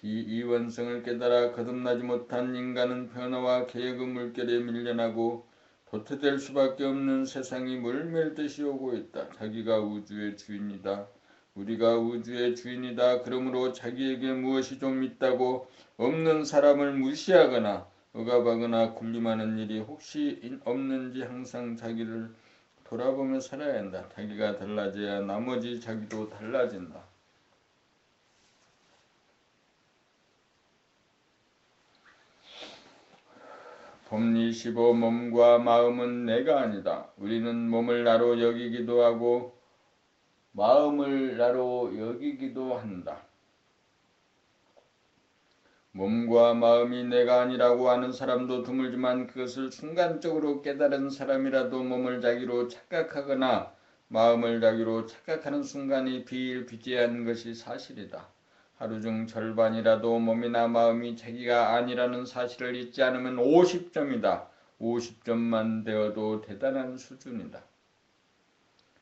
[SPEAKER 1] 비이원성을 깨달아 거듭나지 못한 인간은 변화와 개혁의 물결에 밀려나고 도태될 수밖에 없는 세상이 물밀듯이 오고 있다. 자기가 우주의 주인이다. 우리가 우주의 주인이다. 그러므로 자기에게 무엇이 좀 있다고 없는 사람을 무시하거나 억압하거나 군림하는 일이 혹시 없는지 항상 자기를 돌아보며 살아야 한다. 자기가 달라져야 나머지 자기도 달라진다. 법리 15 몸과 마음은 내가 아니다. 우리는 몸을 나로 여기기도 하고 마음을 나로 여기기도 한다. 몸과 마음이 내가 아니라고 하는 사람도 드물지만 그것을 순간적으로 깨달은 사람이라도 몸을 자기로 착각하거나 마음을 자기로 착각하는 순간이 비일비재한 것이 사실이다. 하루 중 절반이라도 몸이나 마음이 자기가 아니라는 사실을 잊지 않으면 50점이다. 50점만 되어도 대단한 수준이다.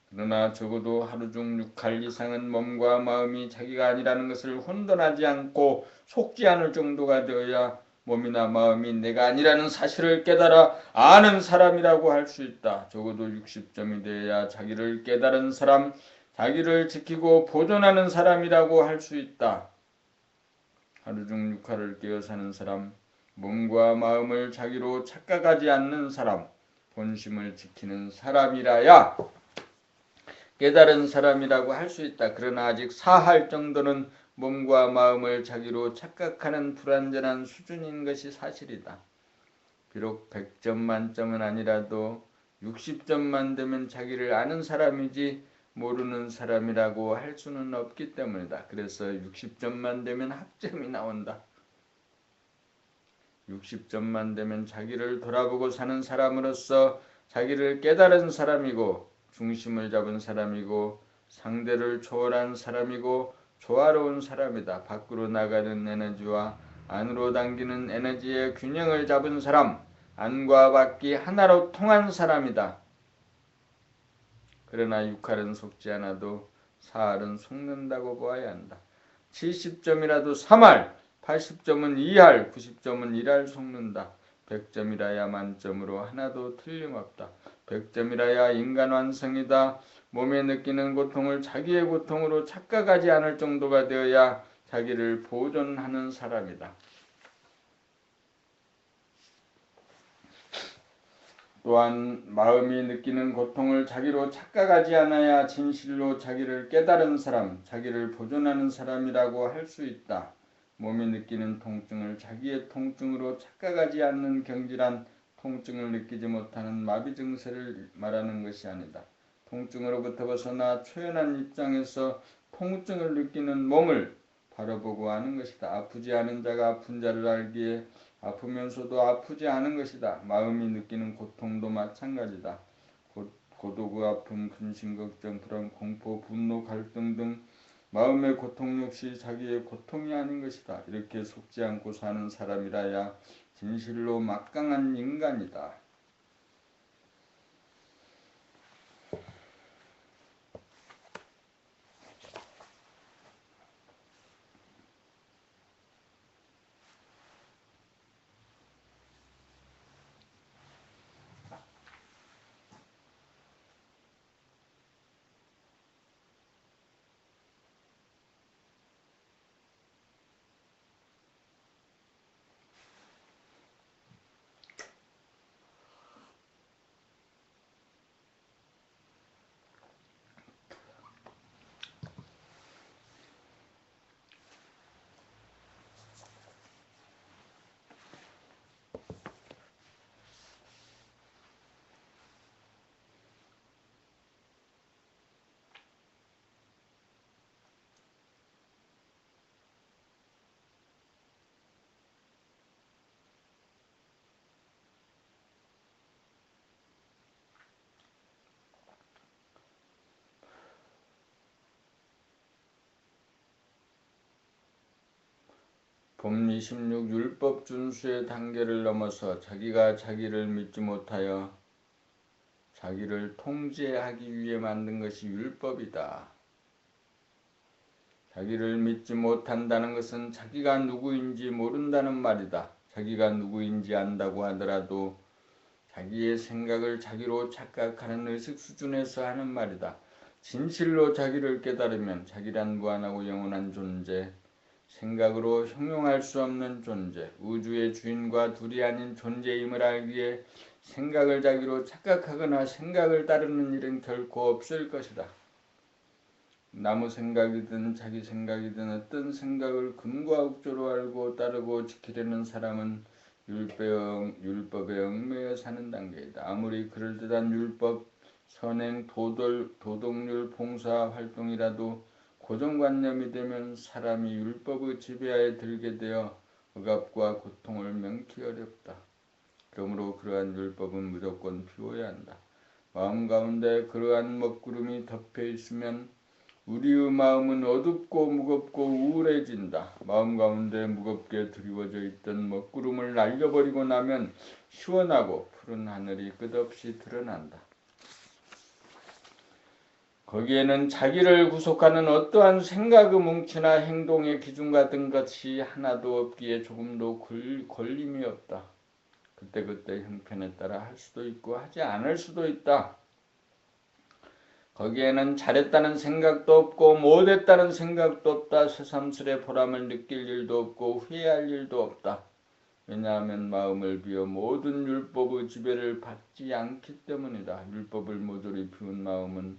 [SPEAKER 1] 그러나 적어도 하루 중 6할 이상은 몸과 마음이 자기가 아니라는 것을 혼돈하지 않고 속지 않을 정도가 되어야 몸이나 마음이 내가 아니라는 사실을 깨달아 아는 사람이라고 할 수 있다. 적어도 60점이 되어야 자기를 깨달은 사람, 자기를 지키고 보존하는 사람이라고 할 수 있다. 하루 중 6할을 깨어 사는 사람, 몸과 마음을 자기로 착각하지 않는 사람, 본심을 지키는 사람이라야 깨달은 사람이라고 할 수 있다. 그러나 아직 4할 정도는 몸과 마음을 자기로 착각하는 불완전한 수준인 것이 사실이다. 비록 100점 만점은 아니라도 60점만 되면 자기를 아는 사람이지 모르는 사람이라고 할 수는 없기 때문이다. 그래서 60점만 되면 학점이 나온다. 60점만 되면 자기를 돌아보고 사는 사람으로서 자기를 깨달은 사람이고 중심을 잡은 사람이고 상대를 초월한 사람이고 조화로운 사람이다. 밖으로 나가는 에너지와 안으로 당기는 에너지의 균형을 잡은 사람, 안과 밖이 하나로 통한 사람이다. 그러나 6할은 속지 않아도 4할은 속는다고 보아야 한다. 70점이라도 3할, 80점은 2할, 90점은 1할 속는다. 100점이라야 만점으로 하나도 틀림없다. 100점이라야 인간 완성이다. 몸에 느끼는 고통을 자기의 고통으로 착각하지 않을 정도가 되어야 자기를 보존하는 사람이다. 또한 마음이 느끼는 고통을 자기로 착각하지 않아야 진실로 자기를 깨달은 사람, 자기를 보존하는 사람이라고 할 수 있다. 몸이 느끼는 통증을 자기의 통증으로 착각하지 않는 경질한 통증을 느끼지 못하는 마비 증세를 말하는 것이 아니다. 통증으로부터 벗어나 초연한 입장에서 통증을 느끼는 몸을 바라보고 아는 것이다. 아프지 않은 자가 아픈 자를 알기에 아프면서도 아프지 않은 것이다. 마음이 느끼는 고통도 마찬가지다. 고독, 아픔, 근심, 걱정, 불안, 공포, 분노, 갈등 등 마음의 고통 역시 자기의 고통이 아닌 것이다. 이렇게 속지 않고 사는 사람이라야 진실로 막강한 인간이다. 봄 26 율법 준수의 단계를 넘어서 자기가 자기를 믿지 못하여 자기를 통제하기 위해 만든 것이 율법이다. 자기를 믿지 못한다는 것은 자기가 누구인지 모른다는 말이다. 자기가 누구인지 안다고 하더라도 자기의 생각을 자기로 착각하는 의식 수준에서 하는 말이다. 진실로 자기를 깨달으면 자기란 무한하고 영원한 존재, 생각으로 형용할 수 없는 존재, 우주의 주인과 둘이 아닌 존재임을 알기에 생각을 자기로 착각하거나 생각을 따르는 일은 결코 없을 것이다. 남의 생각이든 자기 생각이든 어떤 생각을 근거와 옥조로 알고 따르고 지키려는 사람은 율법에 얽매여 사는 단계이다. 아무리 그럴듯한 율법, 선행, 도덕률, 봉사 활동이라도 고정관념이 되면 사람이 율법의 지배하에 들게 되어 억압과 고통을 명키 어렵다. 그러므로 그러한 율법은 무조건 비워야 한다. 마음 가운데 그러한 먹구름이 덮여 있으면 우리의 마음은 어둡고 무겁고 우울해진다. 마음 가운데 무겁게 드리워져 있던 먹구름을 날려버리고 나면 시원하고 푸른 하늘이 끝없이 드러난다. 거기에는 자기를 구속하는 어떠한 생각의 뭉치나 행동의 기준 같은 것이 하나도 없기에 조금도 걸림이 없다. 그때그때 형편에 따라 할 수도 있고 하지 않을 수도 있다. 거기에는 잘했다는 생각도 없고 못했다는 생각도 없다. 새삼스레 보람을 느낄 일도 없고 후회할 일도 없다. 왜냐하면 마음을 비워 모든 율법의 지배를 받지 않기 때문이다. 율법을 모조리 비운 마음은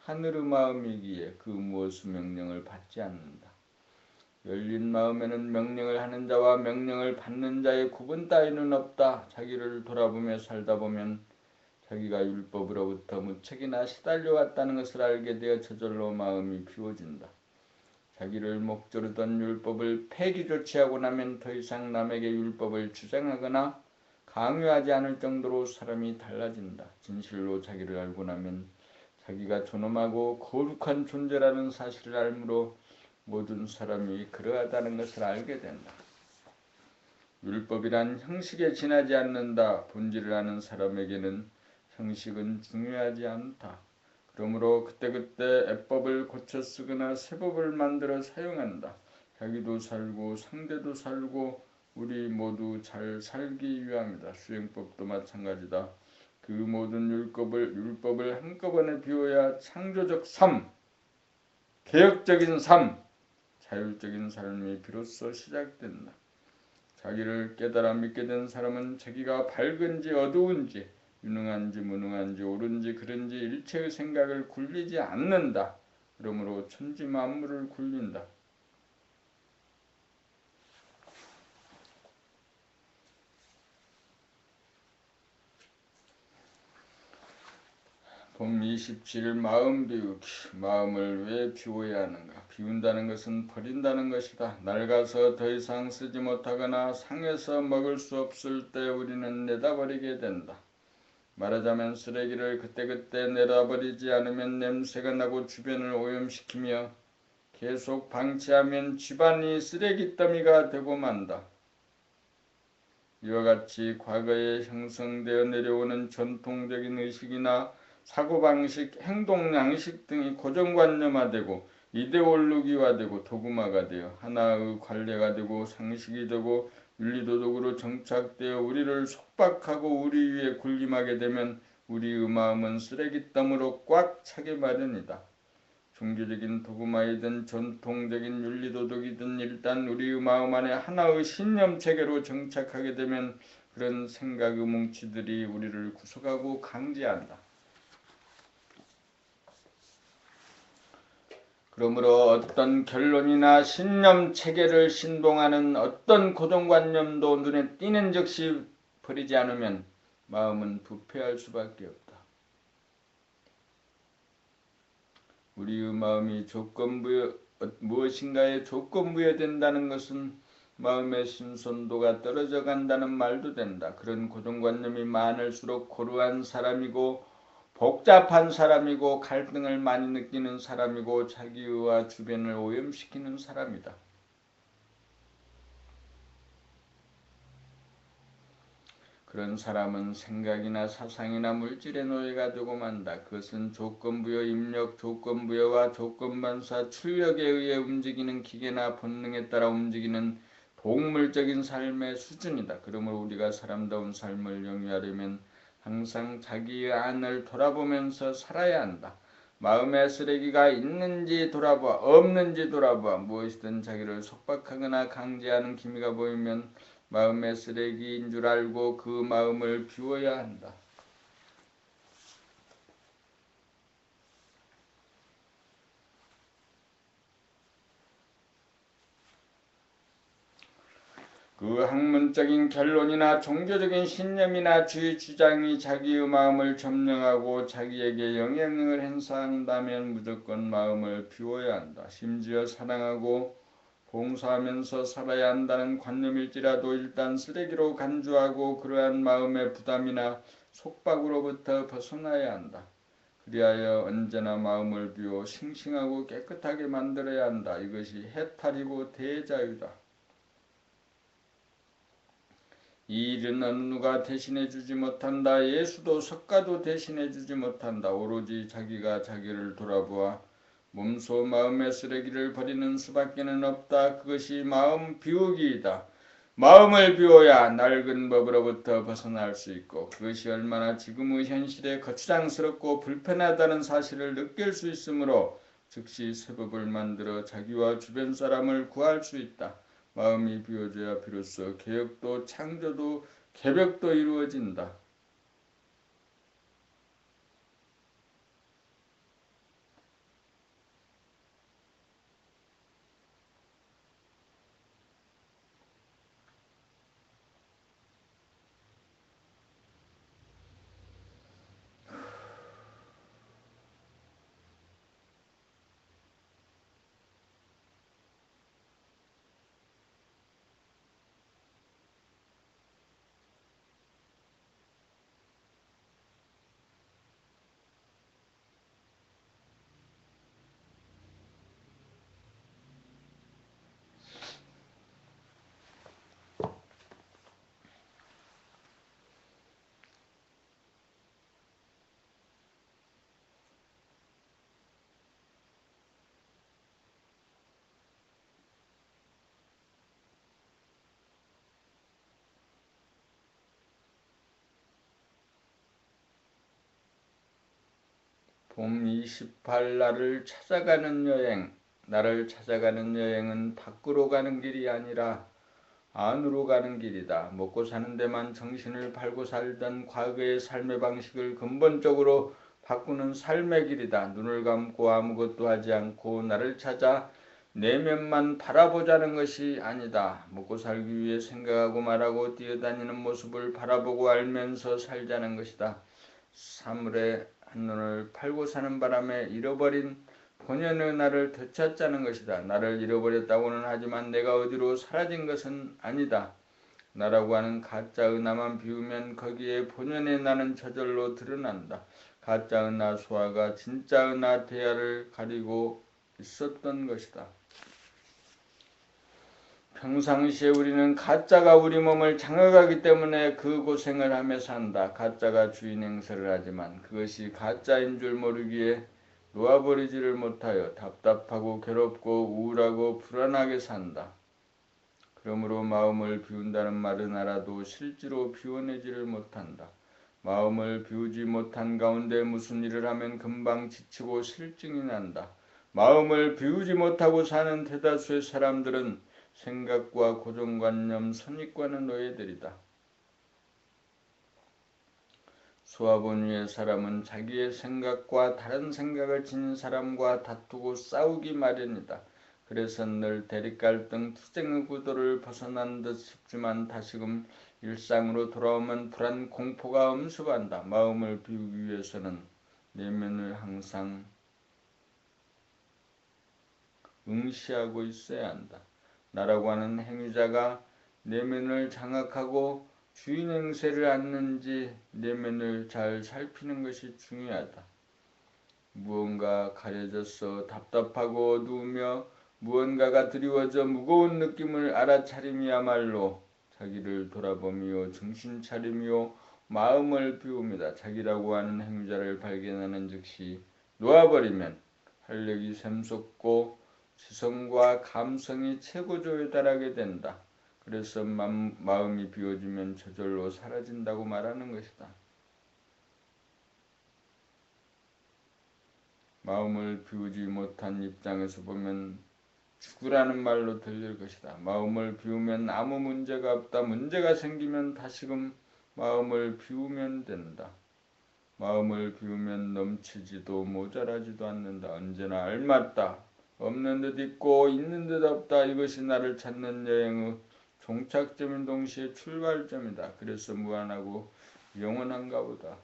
[SPEAKER 1] 하늘의 마음이기에 그 무엇의 명령을 받지 않는다. 열린 마음에는 명령을 하는 자와 명령을 받는 자의 구분 따위는 없다. 자기를 돌아보며 살다 보면 자기가 율법으로부터 무책이나 시달려왔다는 것을 알게 되어 저절로 마음이 비워진다. 자기를 목조르던 율법을 폐기 조치하고 나면 더 이상 남에게 율법을 주장하거나 강요하지 않을 정도로 사람이 달라진다. 진실로 자기를 알고 나면 자기가 존엄하고 거룩한 존재라는 사실을 알므로 모든 사람이 그러하다는 것을 알게 된다. 율법이란 형식에 지나지 않는다. 본질을 아는 사람에게는 형식은 중요하지 않다. 그러므로 그때그때 애법을 고쳐 쓰거나 새 법을 만들어 사용한다. 자기도 살고 상대도 살고 우리 모두 잘 살기 위함이다. 수행법도 마찬가지다. 그 모든 율법을 한꺼번에 비워야 창조적 삶, 개혁적인 삶, 자율적인 삶이 비로소 시작된다. 자기를 깨달아 믿게 된 사람은 자기가 밝은지 어두운지 유능한지 무능한지 옳은지 그른지 일체의 생각을 굴리지 않는다. 그러므로 천지 만물을 굴린다. 봄 27일 마음 비우기. 마음을 왜 비워야 하는가? 비운다는 것은 버린다는 것이다. 낡아서 더 이상 쓰지 못하거나 상해서 먹을 수 없을 때 우리는 내다버리게 된다. 말하자면 쓰레기를 그때그때 내다버리지 않으면 냄새가 나고 주변을 오염시키며 계속 방치하면 집안이 쓰레기 더미가 되고 만다. 이와 같이 과거에 형성되어 내려오는 전통적인 의식이나 사고방식, 행동 양식 등이 고정관념화되고 이데올로기화되고 도구마가 되어 하나의 관례가 되고 상식이 되고 윤리도덕으로 정착되어 우리를 속박하고 우리 위에 군림하게 되면 우리의 마음은 쓰레기더미로 꽉 차게 마련이다. 종교적인 도구마이든 전통적인 윤리도덕이든 일단 우리의 마음 안에 하나의 신념체계로 정착하게 되면 그런 생각의 뭉치들이 우리를 구속하고 강제한다. 그러므로 어떤 결론이나 신념체계를 신봉하는 어떤 고정관념도 눈에 띄는 즉시 버리지 않으면 마음은 부패할 수밖에 없다. 우리의 마음이 무엇인가에 조건부여된다는 것은 마음의 신선도가 떨어져 간다는 말도 된다. 그런 고정관념이 많을수록 고루한 사람이고 복잡한 사람이고 갈등을 많이 느끼는 사람이고 자기와 주변을 오염시키는 사람이다. 그런 사람은 생각이나 사상이나 물질의 노예가 되고 만다. 그것은 조건부여 입력, 조건부여와 조건반사, 출력에 의해 움직이는 기계나 본능에 따라 움직이는 동물적인 삶의 수준이다. 그러므로 우리가 사람다운 삶을 영위하려면 항상 자기의 안을 돌아보면서 살아야 한다. 마음의 쓰레기가 있는지 돌아보아 없는지 돌아보아 무엇이든 자기를 속박하거나 강제하는 기미가 보이면 마음의 쓰레기인 줄 알고 그 마음을 비워야 한다. 그 학문적인 결론이나 종교적인 신념이나 주의 주장이 자기의 마음을 점령하고 자기에게 영향력을 행사한다면 무조건 마음을 비워야 한다. 심지어 사랑하고 봉사하면서 살아야 한다는 관념일지라도 일단 쓰레기로 간주하고 그러한 마음의 부담이나 속박으로부터 벗어나야 한다. 그리하여 언제나 마음을 비워 싱싱하고 깨끗하게 만들어야 한다. 이것이 해탈이고 대자유다. 이 일은 어느 누가 대신해 주지 못한다. 예수도 석가도 대신해 주지 못한다. 오로지 자기가 자기를 돌아보아 몸소 마음의 쓰레기를 버리는 수밖에는 없다. 그것이 마음 비우기이다. 마음을 비워야 낡은 법으로부터 벗어날 수 있고 그것이 얼마나 지금의 현실에 거추장스럽고 불편하다는 사실을 느낄 수 있으므로 즉시 새 법을 만들어 자기와 주변 사람을 구할 수 있다. 마음이 비워져야 비로소 개혁도 창조도 개벽도 이루어진다. 봄 28 나를 찾아가는 여행. 나를 찾아가는 여행은 밖으로 가는 길이 아니라 안으로 가는 길이다. 먹고 사는 데만 정신을 팔고 살던 과거의 삶의 방식을 근본적으로 바꾸는 삶의 길이다. 눈을 감고 아무것도 하지 않고 나를 찾아 내면만 바라보자는 것이 아니다. 먹고 살기 위해 생각하고 말하고 뛰어다니는 모습을 바라보고 알면서 살자는 것이다. 사물의 한눈을 팔고 사는 바람에 잃어버린 본연의 나를 되찾자는 것이다. 나를 잃어버렸다고는 하지만 내가 어디로 사라진 것은 아니다. 나라고 하는 가짜 은하만 비우면 거기에 본연의 나는 저절로 드러난다. 가짜 은하 소화가 진짜 은하 대하를 가리고 있었던 것이다. 평상시에 우리는 가짜가 우리 몸을 장악하기 때문에 그 고생을 하며 산다. 가짜가 주인 행세를 하지만 그것이 가짜인 줄 모르기에 놓아버리지를 못하여 답답하고 괴롭고 우울하고 불안하게 산다. 그러므로 마음을 비운다는 말은 알아도 실제로 비워내지를 못한다. 마음을 비우지 못한 가운데 무슨 일을 하면 금방 지치고 실증이 난다. 마음을 비우지 못하고 사는 대다수의 사람들은 생각과 고정관념, 선입관의 노예들이다. 수화본위의 사람은 자기의 생각과 다른 생각을 지닌 사람과 다투고 싸우기 마련이다. 그래서 늘 대립갈등, 투쟁의 구도를 벗어난 듯 싶지만 다시금 일상으로 돌아오면 불안, 공포가 엄습한다. 마음을 비우기 위해서는 내면을 항상 응시하고 있어야 한다. 나라고 하는 행위자가 내면을 장악하고 주인 행세를 하는지 내면을 잘 살피는 것이 중요하다. 무언가 가려져서 답답하고 어두우며 무언가가 드리워져 무거운 느낌을 알아차림이야말로 자기를 돌아보며 정신 차림이요 마음을 비웁니다. 자기라고 하는 행위자를 발견하는 즉시 놓아버리면 활력이 샘솟고 지성과 감성이 최고조에 달하게 된다. 그래서 마음이 비워지면 저절로 사라진다고 말하는 것이다. 마음을 비우지 못한 입장에서 보면 죽으라는 말로 들릴 것이다. 마음을 비우면 아무 문제가 없다. 문제가 생기면 다시금 마음을 비우면 된다. 마음을 비우면 넘치지도 모자라지도 않는다. 언제나 알맞다. 없는 듯 있고 있는 듯 없다. 이것이 나를 찾는 여행의 종착점인 동시에 출발점이다. 그래서 무한하고 영원한가 보다.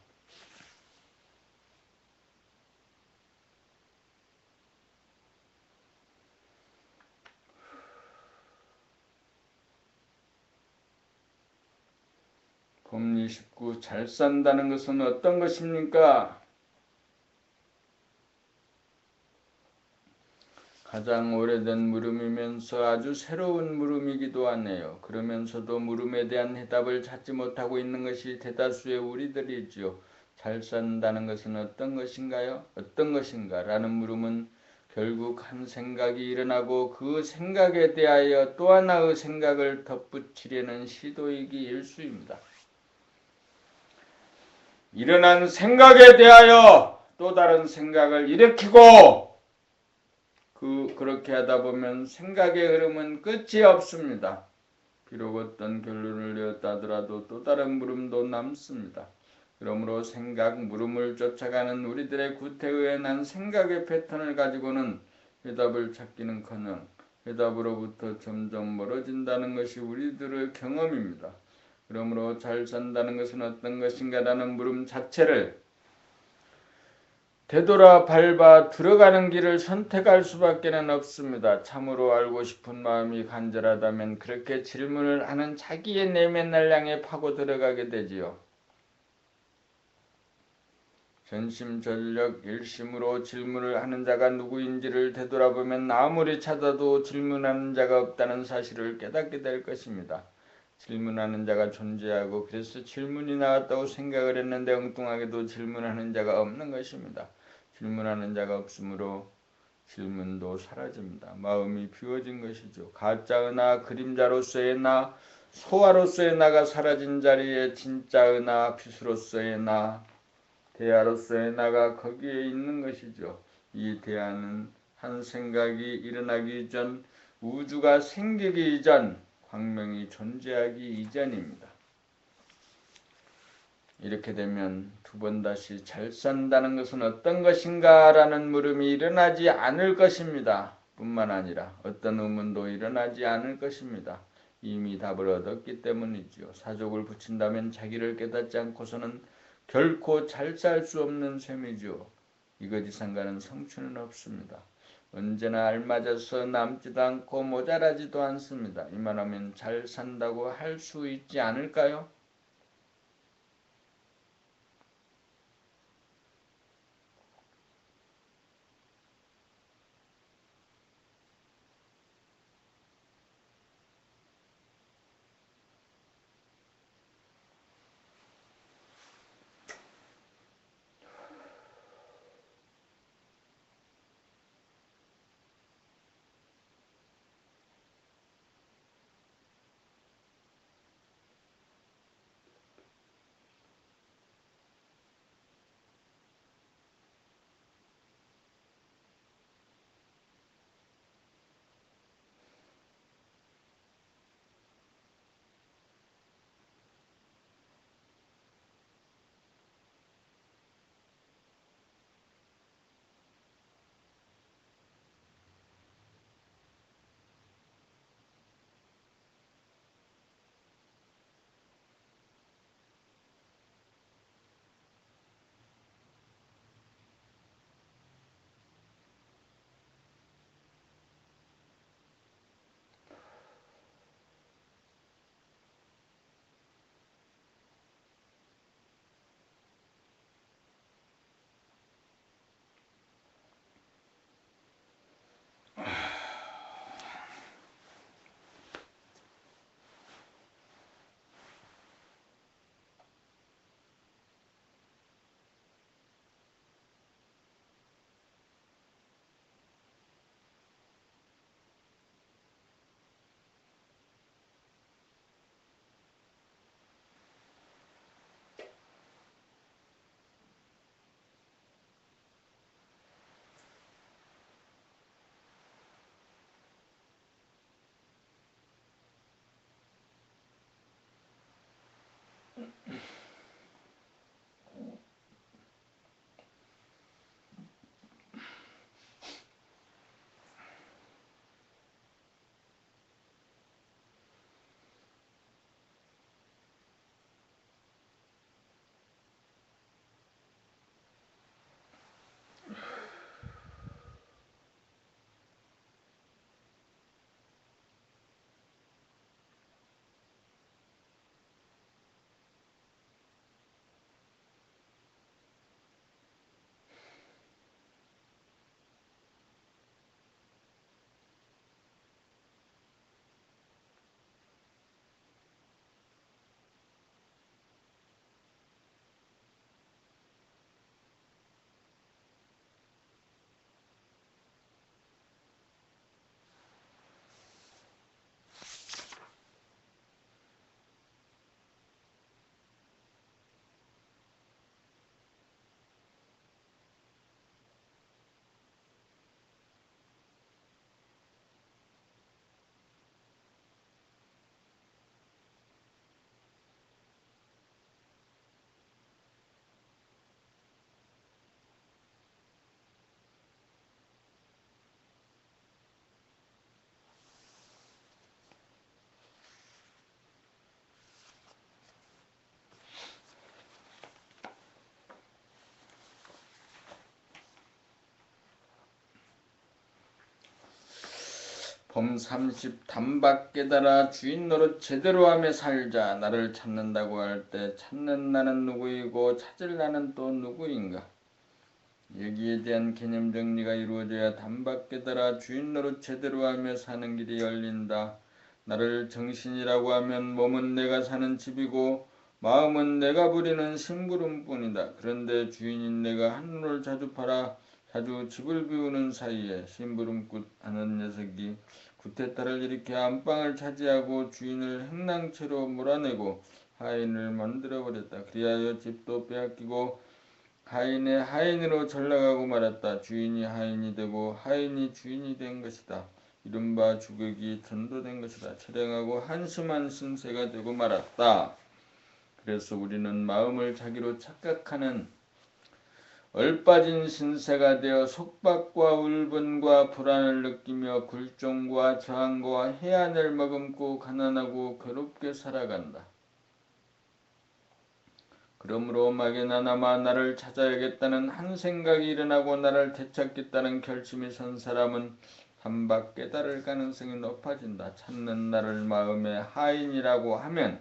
[SPEAKER 1] 법리 19. 잘 산다는 것은 어떤 것입니까? 가장 오래된 물음이면서 아주 새로운 물음이기도 하네요. 그러면서도 물음에 대한 해답을 찾지 못하고 있는 것이 대다수의 우리들이지요. 잘 산다는 것은 어떤 것인가요? 어떤 것인가? 라는 물음은 결국 한 생각이 일어나고 그 생각에 대하여 또 하나의 생각을 덧붙이려는 시도이기 일쑤입니다. 일어난 생각에 대하여 또 다른 생각을 일으키고 그렇게 하다 보면 생각의 흐름은 끝이 없습니다. 비록 어떤 결론을 내었다 하더라도 또 다른 물음도 남습니다. 그러므로 생각, 물음을 쫓아가는 우리들의 구태의에 난 생각의 패턴을 가지고는 해답을 찾기는커녕 해답으로부터 점점 멀어진다는 것이 우리들의 경험입니다. 그러므로 잘 산다는 것은 어떤 것인가라는 물음 자체를 되돌아 밟아 들어가는 길을 선택할 수밖에 없습니다. 참으로 알고 싶은 마음이 간절하다면 그렇게 질문을 하는 자기의 내면을 향해 파고 들어가게 되지요. 전심전력 일심으로 질문을 하는 자가 누구인지를 되돌아보면 아무리 찾아도 질문하는 자가 없다는 사실을 깨닫게 될 것입니다. 질문하는 자가 존재하고 그래서 질문이 나왔다고 생각을 했는데 엉뚱하게도 질문하는 자가 없는 것입니다. 질문하는 자가 없으므로 질문도 사라집니다. 마음이 비워진 것이죠. 가짜 은하, 그림자로서의 나, 소화로서의 나가 사라진 자리에 진짜 은하, 빛으로서의 나, 대하로서의 나가 거기에 있는 것이죠. 이 대하는 한 생각이 일어나기 전, 우주가 생기기 전 광명이 존재하기 이전입니다. 이렇게 되면 두 번 다시 잘 산다는 것은 어떤 것인가 라는 물음이 일어나지 않을 것입니다. 뿐만 아니라 어떤 의문도 일어나지 않을 것입니다. 이미 답을 얻었기 때문이지요. 사족을 붙인다면 자기를 깨닫지 않고서는 결코 잘 살 수 없는 셈이지요. 이거지상가는 성취는 없습니다. 언제나 알맞아서 남지도 않고 모자라지도 않습니다. 이만하면 잘 산다고 할 수 있지 않을까요? 범 30 단박 깨달아 주인 노릇 제대로 하며 살자. 나를 찾는다고 할 때 찾는 나는 누구이고 찾을 나는 또 누구인가? 여기에 대한 개념 정리가 이루어져야 단박 깨달아 주인 노릇 제대로 하며 사는 길이 열린다. 나를 정신이라고 하면 몸은 내가 사는 집이고 마음은 내가 부리는 심부름뿐이다. 그런데 주인인 내가 한눈을 자주 팔아 자주 집을 비우는 사이에 심부름꾼 하는 녀석이 구테타를 일으켜 안방을 차지하고 주인을 행랑채로 몰아내고 하인을 만들어버렸다. 그리하여 집도 빼앗기고 하인의 하인으로 전락하고 말았다. 주인이 하인이 되고 하인이 주인이 된 것이다. 이른바 주객이 전도된 것이다. 철량하고 한심한 신세가 되고 말았다. 그래서 우리는 마음을 자기로 착각하는 얼빠진 신세가 되어 속박과 울분과 불안을 느끼며 굴종과 저항과 해안을 머금고 가난하고 괴롭게 살아간다. 그러므로 막연하나마 나를 찾아야겠다는 한 생각이 일어나고 나를 되찾겠다는 결심이 선 사람은 단박 깨달을 가능성이 높아진다. 찾는 나를 마음의 하인이라고 하면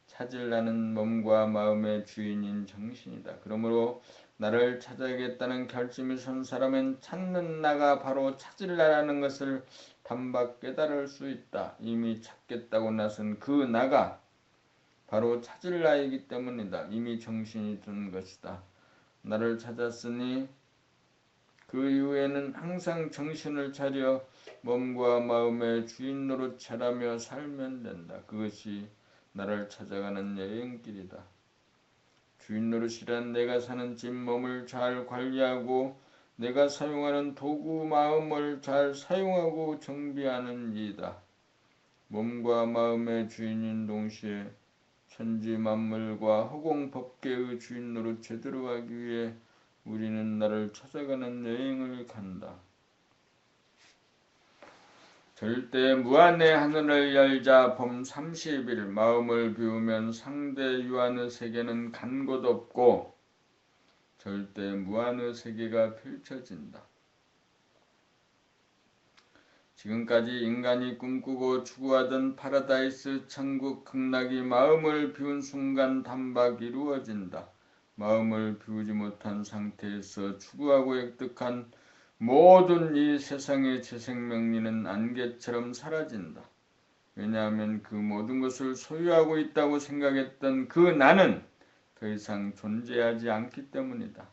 [SPEAKER 1] 찾을 나는 몸과 마음의 주인인 정신이다. 그러므로 나를 찾아야겠다는 결심이 선 사람은 찾는 나가 바로 찾을 나라는 것을 단박 깨달을 수 있다. 이미 찾겠다고 나선 그 나가 바로 찾을 나이기 때문이다. 이미 정신이 든 것이다. 나를 찾았으니 그 이후에는 항상 정신을 차려 몸과 마음의 주인 노릇하며 살면 된다. 그것이 나를 찾아가는 여행길이다. 주인 노릇이란 내가 사는 집 몸을 잘 관리하고 내가 사용하는 도구 마음을 잘 사용하고 정비하는 일이다. 몸과 마음의 주인인 동시에 천지 만물과 허공 법계의 주인 노릇 제대로 하기 위해 우리는 나를 찾아가는 여행을 간다. 절대 무한의 하늘을 열자. 봄 30일 마음을 비우면 상대 유한의 세계는 간 곳 없고 절대 무한의 세계가 펼쳐진다. 지금까지 인간이 꿈꾸고 추구하던 파라다이스 천국 극락이 마음을 비운 순간 단박 이루어진다. 마음을 비우지 못한 상태에서 추구하고 획득한 모든 이 세상의 재생명리는 안개처럼 사라진다. 왜냐하면 그 모든 것을 소유하고 있다고 생각했던 그 나는 더 이상 존재하지 않기 때문이다.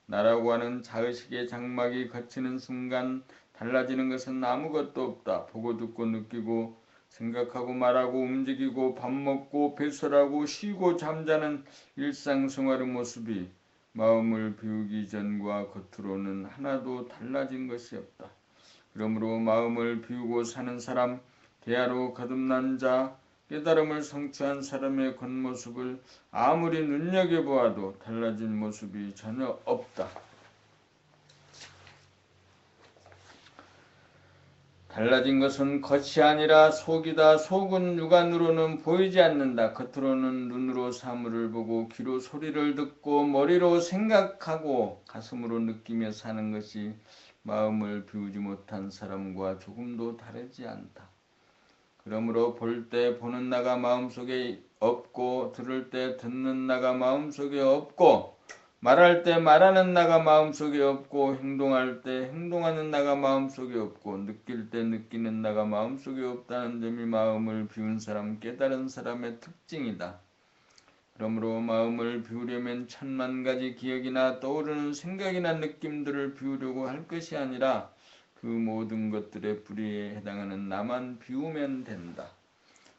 [SPEAKER 1] 나라고 하는 자의식의 장막이 걷히는 순간 달라지는 것은 아무것도 없다. 보고 듣고 느끼고 생각하고 말하고 움직이고 밥 먹고 배설하고 쉬고 잠자는 일상생활의 모습이 마음을 비우기 전과 겉으로는 하나도 달라진 것이 없다. 그러므로 마음을 비우고 사는 사람, 대화로 거듭난 자, 깨달음을 성취한 사람의 겉모습을 아무리 눈여겨보아도 달라진 모습이 전혀 없다. 달라진 것은 겉이 아니라 속이다. 속은 육안으로는 보이지 않는다. 겉으로는 눈으로 사물을 보고 귀로 소리를 듣고 머리로 생각하고 가슴으로 느끼며 사는 것이 마음을 비우지 못한 사람과 조금도 다르지 않다. 그러므로 볼 때 보는 나가 마음속에 없고 들을 때 듣는 나가 마음속에 없고 말할 때 말하는 나가 마음속에 없고 행동할 때 행동하는 나가 마음속에 없고 느낄 때 느끼는 나가 마음속에 없다는 점이 마음을 비운 사람, 깨달은 사람의 특징이다. 그러므로 마음을 비우려면 천만 가지 기억이나 떠오르는 생각이나 느낌들을 비우려고 할 것이 아니라 그 모든 것들의 뿌리에 해당하는 나만 비우면 된다.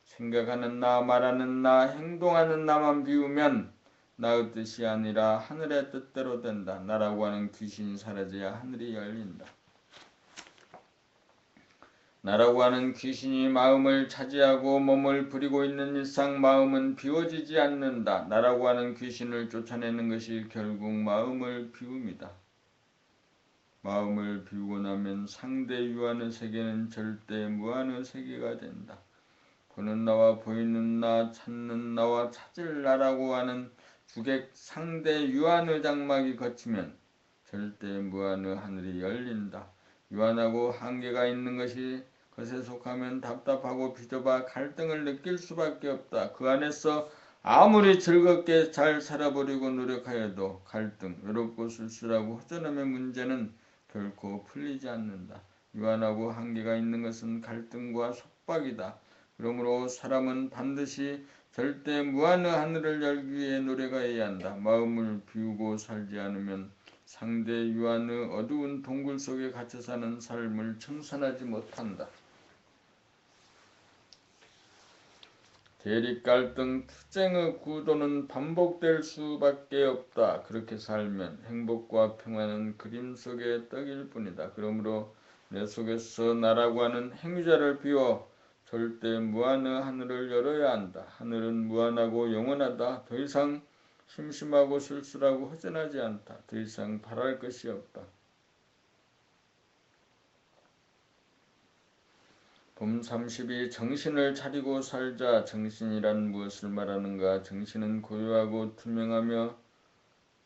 [SPEAKER 1] 생각하는 나, 말하는 나, 행동하는 나만 비우면 나의 뜻이 아니라 하늘의 뜻대로 된다. 나라고 하는 귀신이 사라져야 하늘이 열린다. 나라고 하는 귀신이 마음을 차지하고 몸을 부리고 있는 일상 마음은 비워지지 않는다. 나라고 하는 귀신을 쫓아내는 것이 결국 마음을 비웁니다. 마음을 비우고 나면 상대 유한의 세계는 절대 무한의 세계가 된다. 보는 나와 보이는 나, 찾는 나와 찾을 나라고 하는 주객 상대 유한의 장막이 거치면 절대 무한의 하늘이 열린다. 유한하고 한계가 있는 것에 속하면 답답하고 비좁아 갈등을 느낄 수밖에 없다. 그 안에서 아무리 즐겁게 잘 살아보려고 노력하여도 갈등, 외롭고 쓸쓸하고 허전함의 문제는 결코 풀리지 않는다. 유한하고 한계가 있는 것은 갈등과 속박이다. 그러므로 사람은 반드시 절대 무한의 하늘을 열기 위해 노력해야 한다. 마음을 비우고 살지 않으면 상대 유한의 어두운 동굴 속에 갇혀 사는 삶을 청산하지 못한다. 대립, 갈등, 투쟁의 구도는 반복될 수밖에 없다. 그렇게 살면 행복과 평안은 그림 속의 떡일 뿐이다. 그러므로 내 속에서 나라고 하는 행위자를 비워 절대 무한의 하늘을 열어야 한다. 하늘은 무한하고 영원하다. 더 이상 심심하고 쓸쓸하고 허전하지 않다. 더 이상 바랄 것이 없다. 봄 30이 정신을 차리고 살자. 정신이란 무엇을 말하는가? 정신은 고요하고 투명하며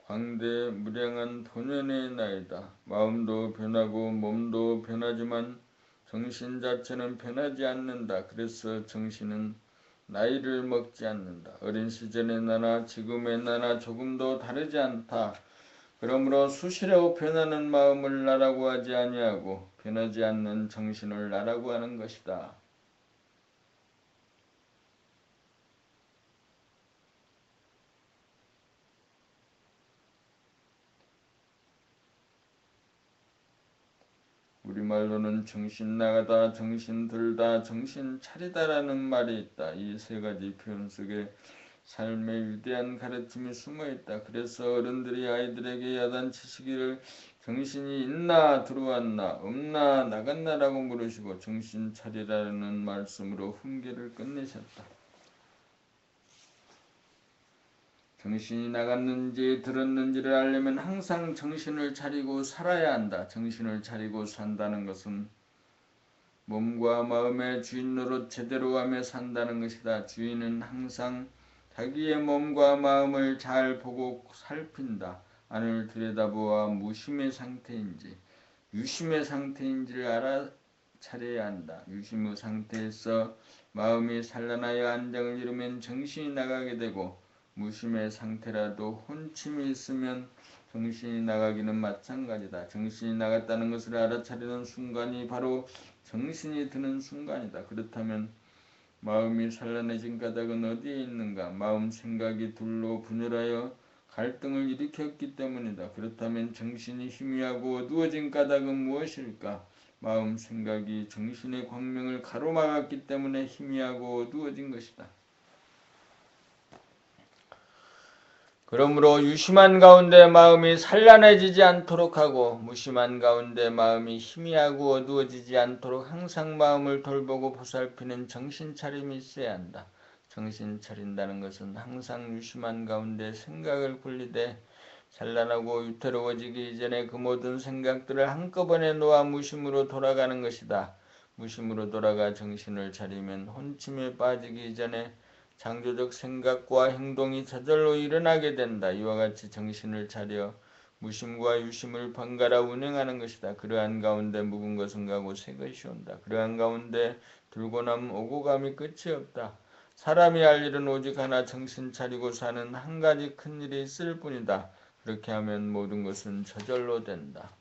[SPEAKER 1] 광대무량한 본연의 나이다. 마음도 변하고 몸도 변하지만 정신 자체는 변하지 않는다. 그래서 정신은 나이를 먹지 않는다. 어린 시절의 나나 지금의 나나 조금도 다르지 않다. 그러므로 수시로 변하는 마음을 나라고 하지 아니하고 변하지 않는 정신을 나라고 하는 것이다. 우리말로는 정신 나가다, 정신 들다, 정신 차리다라는 말이 있다. 이 세 가지 표현 속에 삶의 위대한 가르침이 숨어 있다. 그래서 어른들이 아이들에게 야단치시기를 정신이 있나 들어왔나 없나 나갔나라고 물으시고 정신 차리라는 말씀으로 훈계를 끝내셨다. 정신이 나갔는지 들었는지를 알려면 항상 정신을 차리고 살아야 한다. 정신을 차리고 산다는 것은 몸과 마음의 주인 노릇 제대로 하며 산다는 것이다. 주인은 항상 자기의 몸과 마음을 잘 보고 살핀다. 안을 들여다보아 무심의 상태인지 유심의 상태인지를 알아차려야 한다. 유심의 상태에서 마음이 산란하여 안정을 이루면 정신이 나가게 되고 무심의 상태라도 혼침이 있으면 정신이 나가기는 마찬가지다. 정신이 나갔다는 것을 알아차리는 순간이 바로 정신이 드는 순간이다. 그렇다면 마음이 산란해진 까닭은 어디에 있는가? 마음 생각이 둘로 분열하여 갈등을 일으켰기 때문이다. 그렇다면 정신이 희미하고 어두워진 까닭은 무엇일까? 마음 생각이 정신의 광명을 가로막았기 때문에 희미하고 어두워진 것이다. 그러므로 유심한 가운데 마음이 산란해지지 않도록 하고 무심한 가운데 마음이 희미하고 어두워지지 않도록 항상 마음을 돌보고 보살피는 정신차림이 있어야 한다. 정신 차린다는 것은 항상 유심한 가운데 생각을 굴리되 산란하고 위태로워지기 이전에 그 모든 생각들을 한꺼번에 놓아 무심으로 돌아가는 것이다. 무심으로 돌아가 정신을 차리면 혼침에 빠지기 이전에 창조적 생각과 행동이 저절로 일어나게 된다. 이와 같이 정신을 차려 무심과 유심을 번갈아 운행하는 것이다. 그러한 가운데 묵은 것은 가고 새 것이 온다. 그러한 가운데 들고 남 오고 감이 끝이 없다. 사람이 할 일은 오직 하나 정신 차리고 사는 한 가지 큰 일이 있을 뿐이다. 그렇게 하면 모든 것은 저절로 된다.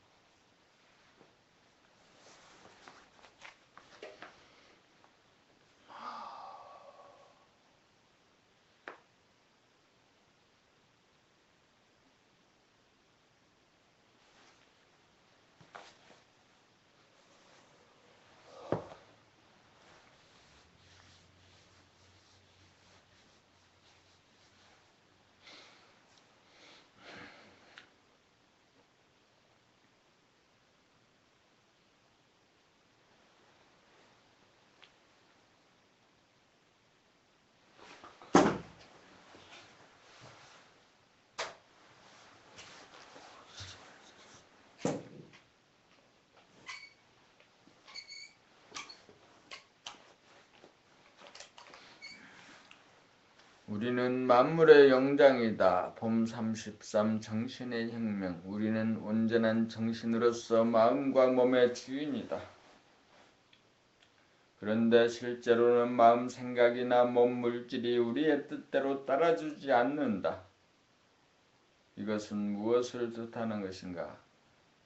[SPEAKER 1] 우리는 만물의 영장이다. 봄 33 정신의 혁명. 우리는 온전한 정신으로서 마음과 몸의 주인이다. 그런데 실제로는 마음 생각이나 몸 물질이 우리의 뜻대로 따라주지 않는다. 이것은 무엇을 뜻하는 것인가?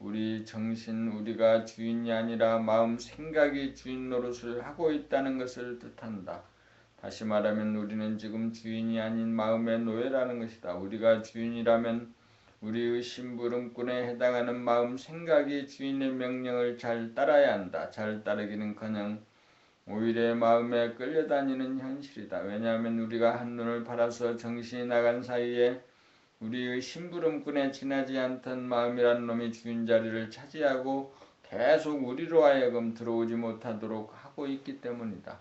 [SPEAKER 1] 우리 정신, 우리가 주인이 아니라 마음 생각이 주인 노릇을 하고 있다는 것을 뜻한다. 다시 말하면 우리는 지금 주인이 아닌 마음의 노예라는 것이다. 우리가 주인이라면 우리의 심부름꾼에 해당하는 마음 생각이 주인의 명령을 잘 따라야 한다. 잘 따르기는커녕 오히려 마음에 끌려다니는 현실이다. 왜냐하면 우리가 한눈을 팔아서 정신이 나간 사이에 우리의 심부름꾼에 지나지 않던 마음이란 놈이 주인 자리를 차지하고 계속 우리로 하여금 들어오지 못하도록 하고 있기 때문이다.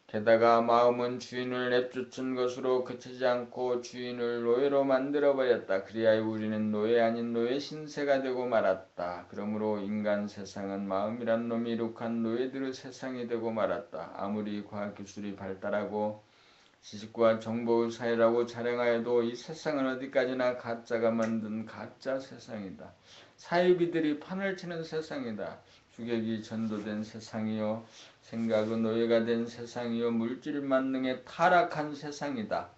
[SPEAKER 1] 게다가 마음은 주인을 내쫓은 것으로 그치지 않고 주인을 노예로 만들어버렸다. 그리하여 우리는 노예 아닌 노예 신세가 되고 말았다. 그러므로 인간 세상은 마음이란 놈이 이룩한 노예들의 세상이 되고 말았다. 아무리 과학기술이 발달하고 지식과 정보의 사회라고 자랑하여도 이 세상은 어디까지나 가짜가 만든 가짜 세상이다. 사이비들이 판을 치는 세상이다. 주객이 전도된 세상이요 생각의 노예가 된 세상이요 물질 만능에 타락한 세상이다.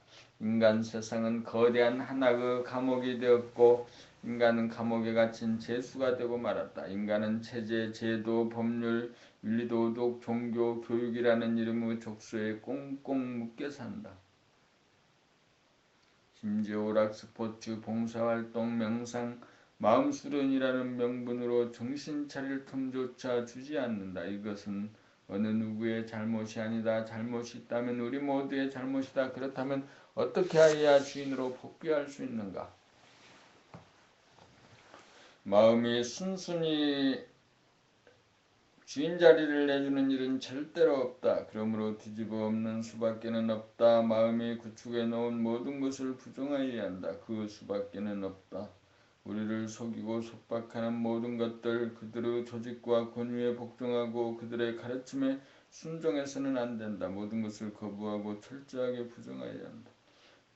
[SPEAKER 1] 인간 세상은 거대한 한악의 감옥이 되었고 인간은 감옥에 갇힌 죄수가 되고 말았다. 인간은 체제, 제도, 법률, 윤리도덕, 종교, 교육이라는 이름의 족쇄에 꽁꽁 묶여 산다. 심지어 오락, 스포츠, 봉사활동, 명상, 마음수련이라는 명분으로 정신 차릴 틈조차 주지 않는다. 이것은 어느 누구의 잘못이 아니다. 잘못이 있다면 우리 모두의 잘못이다. 그렇다면 어떻게 해야 주인으로 복귀할 수 있는가? 마음이 순순히 주인 자리를 내주는 일은 절대로 없다. 그러므로 뒤집어 엎는 수밖에는 없다. 마음이 구축해 놓은 모든 것을 부정하여야 한다. 그 수밖에는 없다. 우리를 속이고 속박하는 모든 것들, 그들의 조직과 권위에 복종하고 그들의 가르침에 순종해서는 안 된다. 모든 것을 거부하고 철저하게 부정하여야 한다.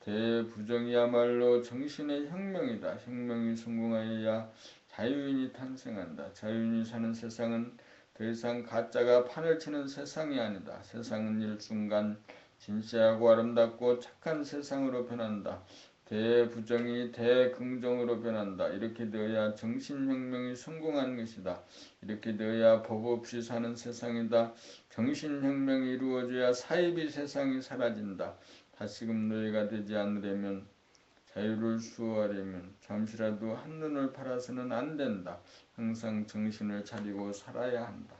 [SPEAKER 1] 대부정이야말로 정신의 혁명이다. 혁명이 성공하여야 자유인이 탄생한다. 자유인이 사는 세상은 더 이상 가짜가 판을 치는 세상이 아니다. 세상은 일순간 진실하고 아름답고 착한 세상으로 변한다. 대부정이 대긍정으로 변한다. 이렇게 되어야 정신혁명이 성공한 것이다. 이렇게 되어야 법 없이 사는 세상이다. 정신혁명이 이루어져야 사이비 세상이 사라진다. 다시금 노예가 되지 않으려면 자유를 수호하려면 잠시라도 한눈을 팔아서는 안 된다. 항상 정신을 차리고 살아야 한다.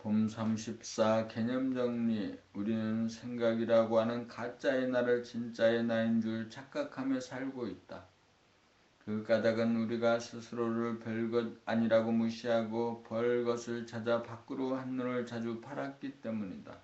[SPEAKER 1] 봄 34 개념정리. 우리는 생각이라고 하는 가짜의 나를 진짜의 나인 줄 착각하며 살고 있다. 그 까닭은 우리가 스스로를 별것 아니라고 무시하고 별것을 찾아 밖으로 한눈을 자주 팔았기 때문이다.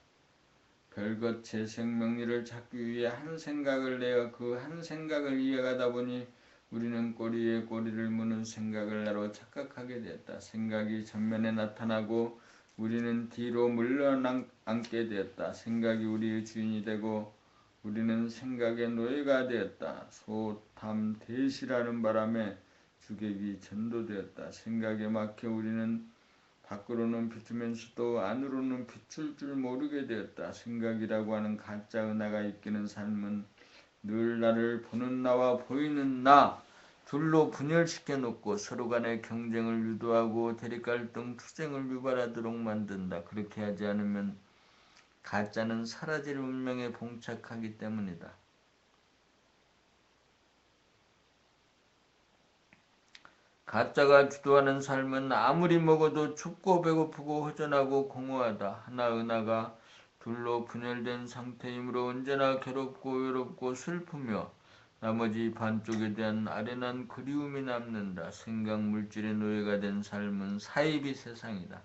[SPEAKER 1] 별것 재생명리를 찾기 위해 한 생각을 내어 그 한 생각을 이어가다 보니 우리는 꼬리에 꼬리를 무는 생각을 나로 착각하게 되었다. 생각이 전면에 나타나고 우리는 뒤로 물러앉게 되었다. 생각이 우리의 주인이 되고 우리는 생각의 노예가 되었다. 소탐대시라는 바람에 주객이 전도되었다. 생각에 막혀 우리는 밖으로는 비추면서도 안으로는 비출 줄 모르게 되었다. 생각이라고 하는 가짜 은하가 이끄는 삶은 늘 나를 보는 나와 보이는 나 둘로 분열시켜 놓고 서로 간의 경쟁을 유도하고 대립갈등, 투쟁을 유발하도록 만든다. 그렇게 하지 않으면 가짜는 사라질 운명에 봉착하기 때문이다. 가짜가 주도하는 삶은 아무리 먹어도 춥고 배고프고 허전하고 공허하다. 하나 은하가 둘로 분열된 상태이므로 언제나 괴롭고 외롭고 슬프며 나머지 반쪽에 대한 아련한 그리움이 남는다. 생각 물질의 노예가 된 삶은 사이비 세상이다.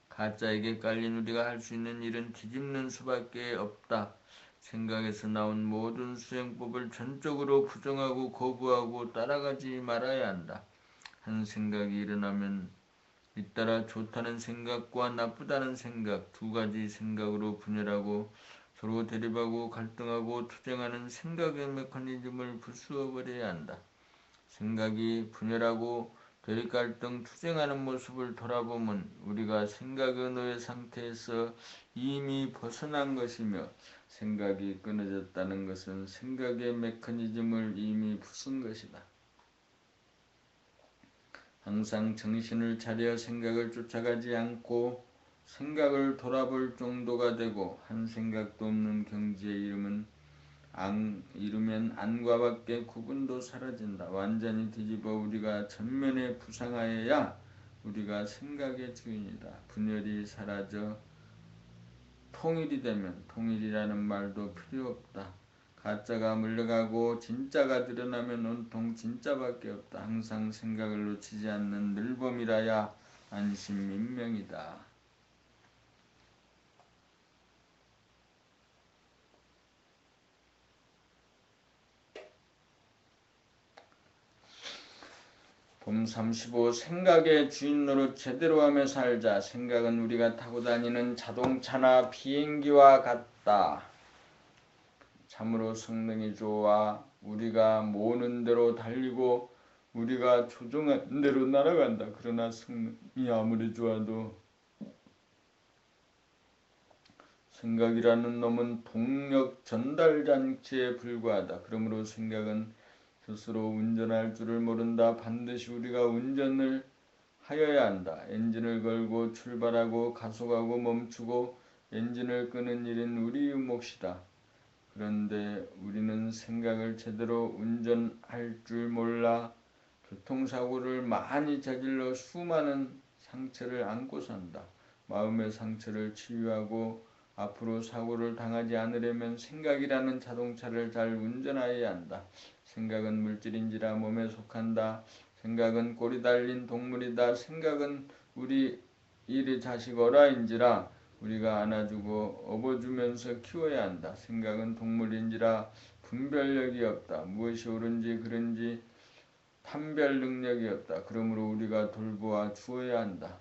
[SPEAKER 1] 가짜에게 깔린 우리가 할 수 있는 일은 뒤집는 수밖에 없다. 생각에서 나온 모든 수행법을 전적으로 부정하고 거부하고 따라가지 말아야 한다. 한 생각이 일어나면 잇따라 좋다는 생각과 나쁘다는 생각 두 가지 생각으로 분열하고 서로 대립하고 갈등하고 투쟁하는 생각의 메커니즘을 부수어버려야 한다. 생각이 분열하고 대립 갈등 투쟁하는 모습을 돌아보면 우리가 생각의 노예 상태에서 이미 벗어난 것이며 생각이 끊어졌다는 것은 생각의 메커니즘을 이미 부순 것이다. 항상 정신을 차려 생각을 쫓아가지 않고 생각을 돌아볼 정도가 되고 한 생각도 없는 경지에 이르면 안과 밖에 구분도 사라진다. 완전히 뒤집어 우리가 전면에 부상하여야 우리가 생각의 주인이다. 분열이 사라져 통일이 되면 통일이라는 말도 필요 없다. 가짜가 물러가고 진짜가 드러나면 온통 진짜밖에 없다. 항상 생각을 놓치지 않는 늘범이라야 안심민명이다. 봄 35. 생각의 주인 노릇 제대로 하며 살자. 생각은 우리가 타고 다니는 자동차나 비행기와 같다. 참으로 성능이 좋아 우리가 모는 대로 달리고 우리가 조종한 대로 날아간다. 그러나 성능이 아무리 좋아도 생각이라는 놈은 동력 전달 장치에 불과하다. 그러므로 생각은 스스로 운전할 줄을 모른다. 반드시 우리가 운전을 하여야 한다. 엔진을 걸고 출발하고 가속하고 멈추고 엔진을 끄는 일은 우리의 몫이다. 그런데 우리는 생각을 제대로 운전할 줄 몰라 교통사고를 많이 저질러 수많은 상처를 안고 산다. 마음의 상처를 치유하고 앞으로 사고를 당하지 않으려면 생각이라는 자동차를 잘 운전하여야 한다. 생각은 물질인지라 몸에 속한다. 생각은 꼬리 달린 동물이다. 생각은 우리 일의 자식 어라인지라 우리가 안아주고 업어주면서 키워야 한다. 생각은 동물인지라 분별력이 없다. 무엇이 옳은지 그른지 판별 능력이 없다. 그러므로 우리가 돌보아 주어야 한다.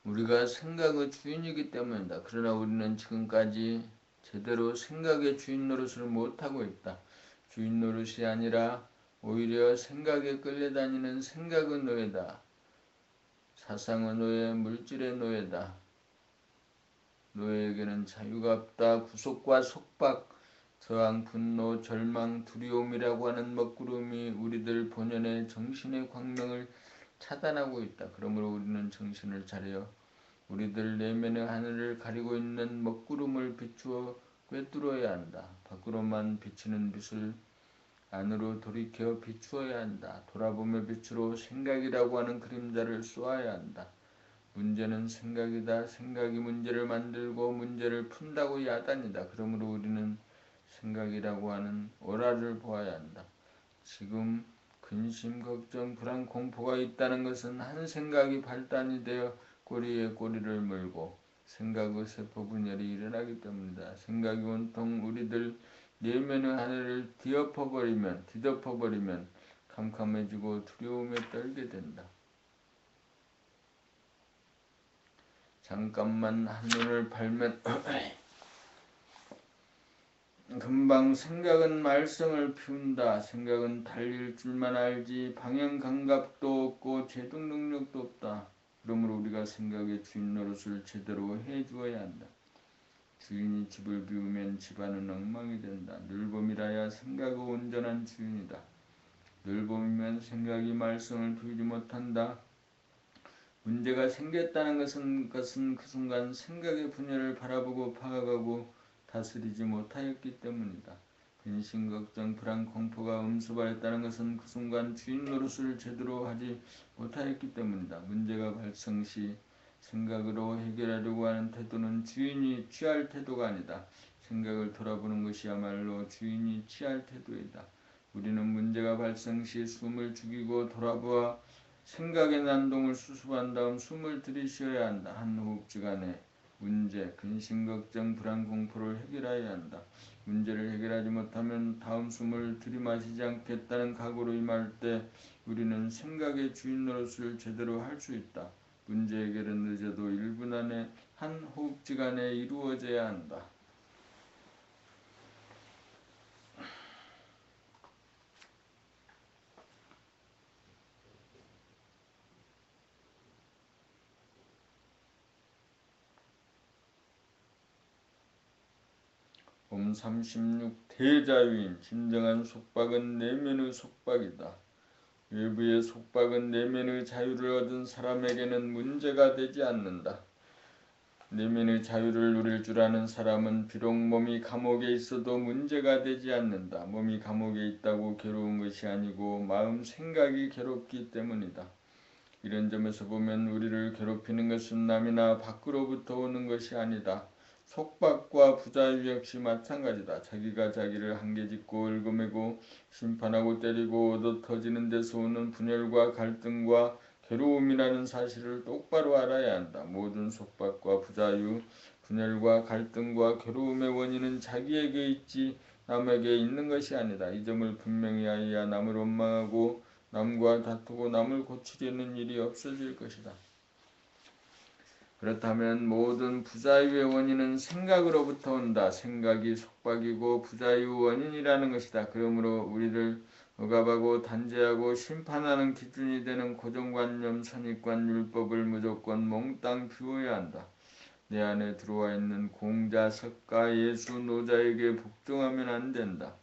[SPEAKER 1] 우리가 생각의 주인이기 때문이다. 그러나 우리는 지금까지 제대로 생각의 주인 노릇을 못하고 있다. 주인 노릇이 아니라 오히려 생각에 끌려다니는 생각의 노예다. 사상의 노예, 물질의 노예다. 노예에게는 자유가 없다. 구속과 속박, 저항, 분노, 절망, 두려움이라고 하는 먹구름이 우리들 본연의 정신의 광명을 차단하고 있다. 그러므로 우리는 정신을 차려 우리들 내면의 하늘을 가리고 있는 먹구름을 비추어 꿰뚫어야 한다. 밖으로만 비치는 빛을 안으로 돌이켜 비추어야 한다. 돌아보며 빛으로 생각이라고 하는 그림자를 쏘아야 한다. 문제는 생각이다. 생각이 문제를 만들고 문제를 푼다고 야단이다. 그러므로 우리는 생각이라고 하는 오라를 보아야 한다. 지금 근심, 걱정, 불안, 공포가 있다는 것은 한 생각이 발단이 되어 꼬리에 꼬리를 물고 생각의 세포 분열이 일어나기 때문이다. 생각이 온통 우리들 내면의 하늘을 뒤덮어버리면 캄캄해지고 두려움에 떨게 된다. 잠깐만 한눈을 팔면 금방 생각은 말썽을 피운다. 생각은 달릴 줄만 알지 방향 감각도 없고 제동 능력도 없다. 그러므로 우리가 생각의 주인 노릇을 제대로 해주어야 한다. 주인이 집을 비우면 집안은 엉망이 된다. 늘봄이라야 생각의 온전한 주인이다. 늘봄이면 생각이 말썽을 피우지 못한다. 문제가 생겼다는 것은 그 순간 생각의 분열을 바라보고 파악하고 다스리지 못하였기 때문이다. 근심, 걱정, 불안, 공포가 음습하였다는 것은 그 순간 주인 노릇을 제대로 하지 못하였기 때문이다. 문제가 발생 시 생각으로 해결하려고 하는 태도는 주인이 취할 태도가 아니다. 생각을 돌아보는 것이야말로 주인이 취할 태도이다. 우리는 문제가 발생 시 숨을 죽이고 돌아보아 생각의 난동을 수습한 다음 숨을 들이쉬어야 한다. 한 호흡지간에 문제, 근심, 걱정, 불안, 공포를 해결해야 한다. 문제를 해결하지 못하면 다음 숨을 들이마시지 않겠다는 각오로 임할 때 우리는 생각의 주인 노릇을 제대로 할 수 있다. 문제 해결은 늦어도 1분 안에 한 호흡지간에 이루어져야 한다. 봄 36 대자유인 진정한 속박은 내면의 속박이다. 외부의 속박은 내면의 자유를 얻은 사람에게는 문제가 되지 않는다. 내면의 자유를 누릴 줄 아는 사람은 비록 몸이 감옥에 있어도 문제가 되지 않는다. 몸이 감옥에 있다고 괴로운 것이 아니고 마음 생각이 괴롭기 때문이다. 이런 점에서 보면 우리를 괴롭히는 것은 남이나 밖으로부터 오는 것이 아니다. 속박과 부자유 역시 마찬가지다. 자기가 자기를 한계짓고 얽어매고 심판하고 때리고 얻어터지는 데서 오는 분열과 갈등과 괴로움이라는 사실을 똑바로 알아야 한다. 모든 속박과 부자유, 분열과 갈등과 괴로움의 원인은 자기에게 있지 남에게 있는 것이 아니다. 이 점을 분명히 알아야 남을 원망하고 남과 다투고 남을 고치려는 일이 없어질 것이다. 그렇다면 모든 부자유의 원인은 생각으로부터 온다. 생각이 속박이고 부자유 원인이라는 것이다. 그러므로 우리를 억압하고 단죄하고 심판하는 기준이 되는 고정관념, 선입관, 율법을 무조건 몽땅 비워야 한다. 내 안에 들어와 있는 공자, 석가, 예수, 노자에게 복종하면 안 된다.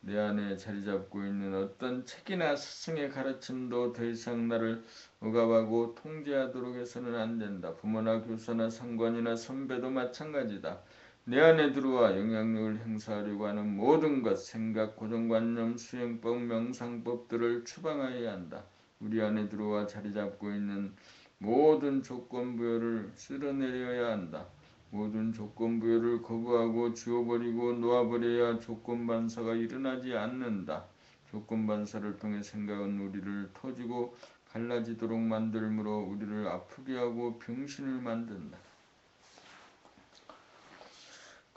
[SPEAKER 1] 내 안에 자리 잡고 있는 어떤 책이나 스승의 가르침도 더 이상 나를 억압하고 통제하도록 해서는 안 된다. 부모나 교사나 상관이나 선배도 마찬가지다. 내 안에 들어와 영향력을 행사하려고 하는 모든 것, 생각, 고정관념, 수행법, 명상법들을 추방해야 한다. 우리 안에 들어와 자리 잡고 있는 모든 조건부여를 쓸어내려야 한다. 모든 조건부여를 거부하고 지워버리고 놓아버려야 조건반사가 일어나지 않는다. 조건반사를 통해 생각은 우리를 터지고 갈라지도록 만들므로 우리를 아프게 하고 병신을 만든다.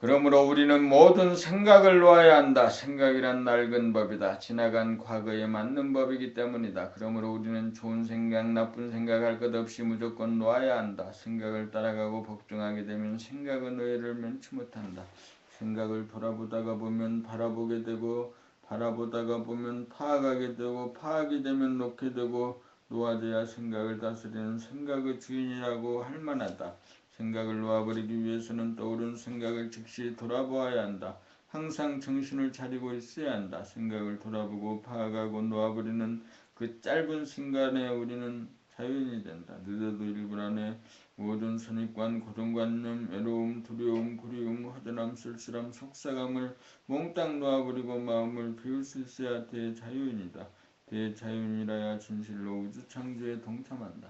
[SPEAKER 1] 그러므로 우리는 모든 생각을 놓아야 한다. 생각이란 낡은 법이다. 지나간 과거에 맞는 법이기 때문이다. 그러므로 우리는 좋은 생각, 나쁜 생각 할 것 없이 무조건 놓아야 한다. 생각을 따라가고 복종하게 되면 생각은 오해를 면치 못한다. 생각을 돌아보다가 보면 바라보게 되고 바라보다가 보면 파악하게 되고 파악이 되면 놓게 되고 놓아져야 생각을 다스리는 생각의 주인이라고 할 만하다. 생각을 놓아버리기 위해서는 떠오른 생각을 즉시 돌아보아야 한다. 항상 정신을 차리고 있어야 한다. 생각을 돌아보고 파악하고 놓아버리는 그 짧은 순간에 우리는 자유인이 된다. 늦어도 1분 안에 모든 선입관, 고정관념, 외로움, 두려움, 그리움, 허전함, 쓸쓸함, 속삭함을 몽땅 놓아버리고 마음을 비울 수 있어야 대자유인이다. 대자유인이라야 진실로 우주창조에 동참한다.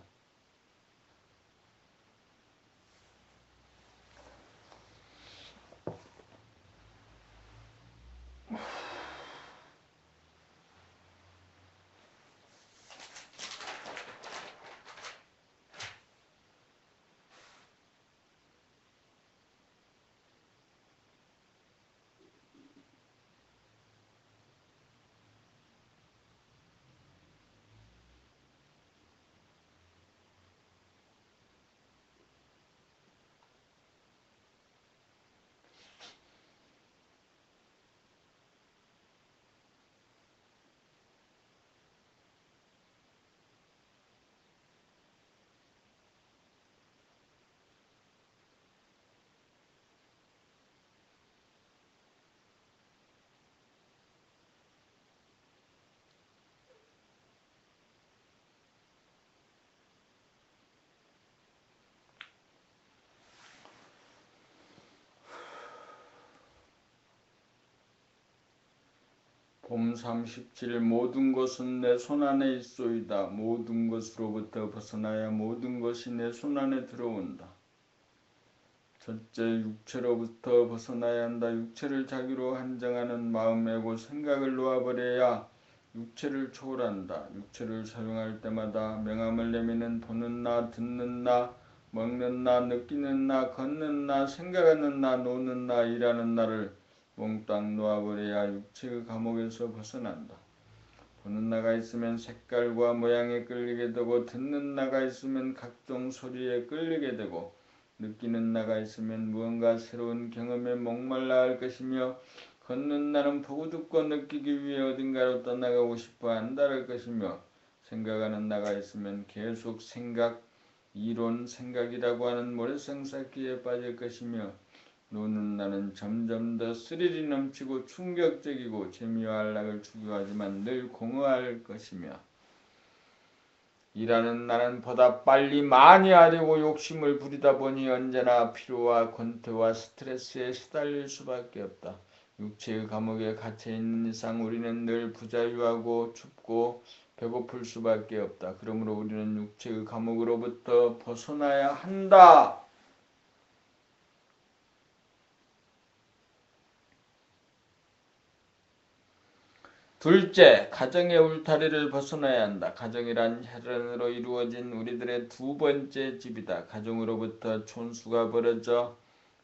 [SPEAKER 1] 봄 37 모든 것은 내 손안에 있소이다. 모든 것으로부터 벗어나야 모든 것이 내 손안에 들어온다. 첫째, 육체로부터 벗어나야 한다. 육체를 자기로 한정하는 마음, 애고 생각을 놓아버려야 육체를 초월한다. 육체를 사용할 때마다 명함을 내미는 보는 나, 듣는 나, 먹는 나, 느끼는 나, 걷는 나, 생각하는 나, 노는 나, 일하는 나를 몽땅 놓아버려야 육체의 감옥에서 벗어난다. 보는 나가 있으면 색깔과 모양에 끌리게 되고 듣는 나가 있으면 각종 소리에 끌리게 되고 느끼는 나가 있으면 무언가 새로운 경험에 목말라 할 것이며 걷는 나는 보고 듣고 느끼기 위해 어딘가로 떠나가고 싶어 한다를 것이며 생각하는 나가 있으면 계속 생각, 이론, 생각이라고 하는 모래성 쌓기에 빠질 것이며 노는 날은 점점 더 스릴이 넘치고 충격적이고 재미와 안락을 추구하지만 늘 공허할 것이며 일하는 날은 보다 빨리 많이 하려고 욕심을 부리다 보니 언제나 피로와 권태와 스트레스에 시달릴 수밖에 없다. 육체의 감옥에 갇혀있는 이상 우리는 늘 부자유하고 춥고 배고플 수밖에 없다. 그러므로 우리는 육체의 감옥으로부터 벗어나야 한다. 둘째, 가정의 울타리를 벗어나야 한다. 가정이란 혈연으로 이루어진 우리들의 두 번째 집이다. 가정으로부터 촌수가 벌어져